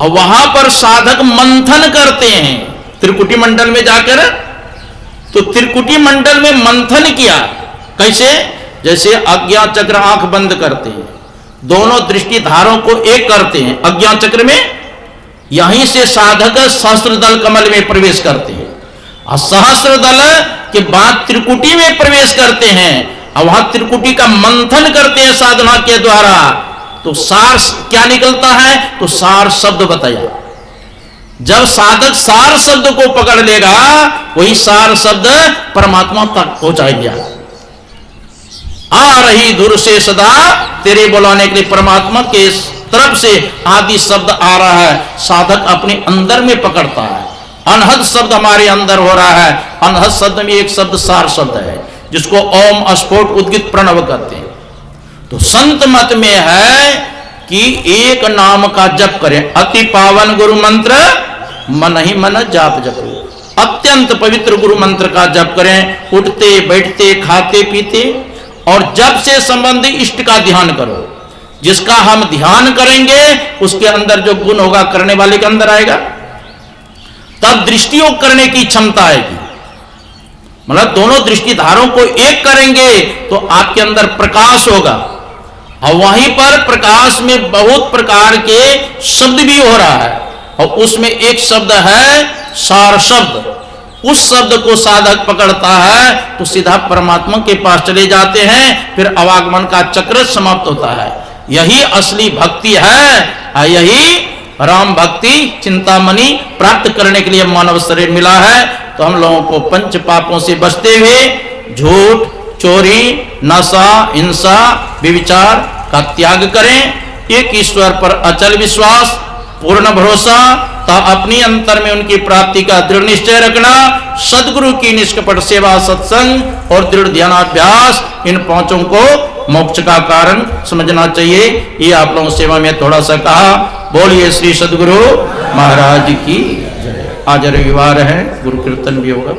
और वहां पर साधक मंथन करते हैं त्रिकुटी मंडल में जाकर। तो त्रिकुटी मंडल में मंथन किया कैसे, जैसे अज्ञा चक्र आंख बंद करते हैं, दोनों दृष्टि धारों को एक करते हैं अज्ञा चक्र में, यहीं से साधक सहस्त्र दल कमल में प्रवेश करते हैं, और सहस्त्र दल के बाद त्रिकुटी में प्रवेश करते हैं, और वहां त्रिकुटी का मंथन करते हैं साधना के द्वारा। तो सार क्या निकलता है, तो सार शब्द बताया। जब साधक सार शब्द को पकड़ लेगा, वही सार शब्द परमात्मा तक पहुंचाएगा। आ रही धुर से सदा तेरे बुलाने के लिए, परमात्मा के तरफ से आदि शब्द आ रहा है, साधक अपने अंदर में पकड़ता है। अनहद शब्द हमारे अंदर हो रहा है। अनहद शब्द में एक शब्द सार शब्द है, जिसको ओम स्फोट उद्गित प्रणव कहते हैं। तो संत मत में है कि एक नाम का जप करें। अति पावन गुरु मंत्र मन ही मन जाप जपो। अत्यंत पवित्र गुरु मंत्र का जप करें, उठते बैठते खाते पीते, और जप से संबंधित इष्ट का ध्यान करो। जिसका हम ध्यान करेंगे उसके अंदर जो गुण होगा करने वाले के अंदर आएगा, तब दृष्टियोग करने की क्षमता आएगी। मतलब दोनों दृष्टि धारों को एक करेंगे तो आपके अंदर प्रकाश होगा, और वहीं पर प्रकाश में बहुत प्रकार के शब्द भी हो रहा है, और उसमें एक शब्द है सार शब्द। उस शब्द को साधक पकड़ता है तो सीधा परमात्मा के पास चले जाते हैं, फिर अवागमन का चक्र समाप्त होता है। यही असली भक्ति है, यही राम भक्ति चिंतामणि प्राप्त करने के लिए मानव शरीर मिला है। तो हम लोगों को पंच पापों से बचते हुए झूठ, चोरी, नशा, हिंसा, व्यभिचार का त्याग करें। एक ईश्वर पर अचल विश्वास, पूर्ण भरोसा, अपनी अंतर में उनकी प्राप्ति का दृढ़ निश्चय रखना, सदगुरु की निष्कपट सेवा, सत्संग और दृढ़ ध्यानाभ्यास, इन पांचों को मोक्ष का कारण समझना चाहिए। ये आप लोगों सेवा में थोड़ा सा कहा। बोलिए श्री सदगुरु महाराज की जय। आज रविवार है, गुरु कीर्तन भी होगा।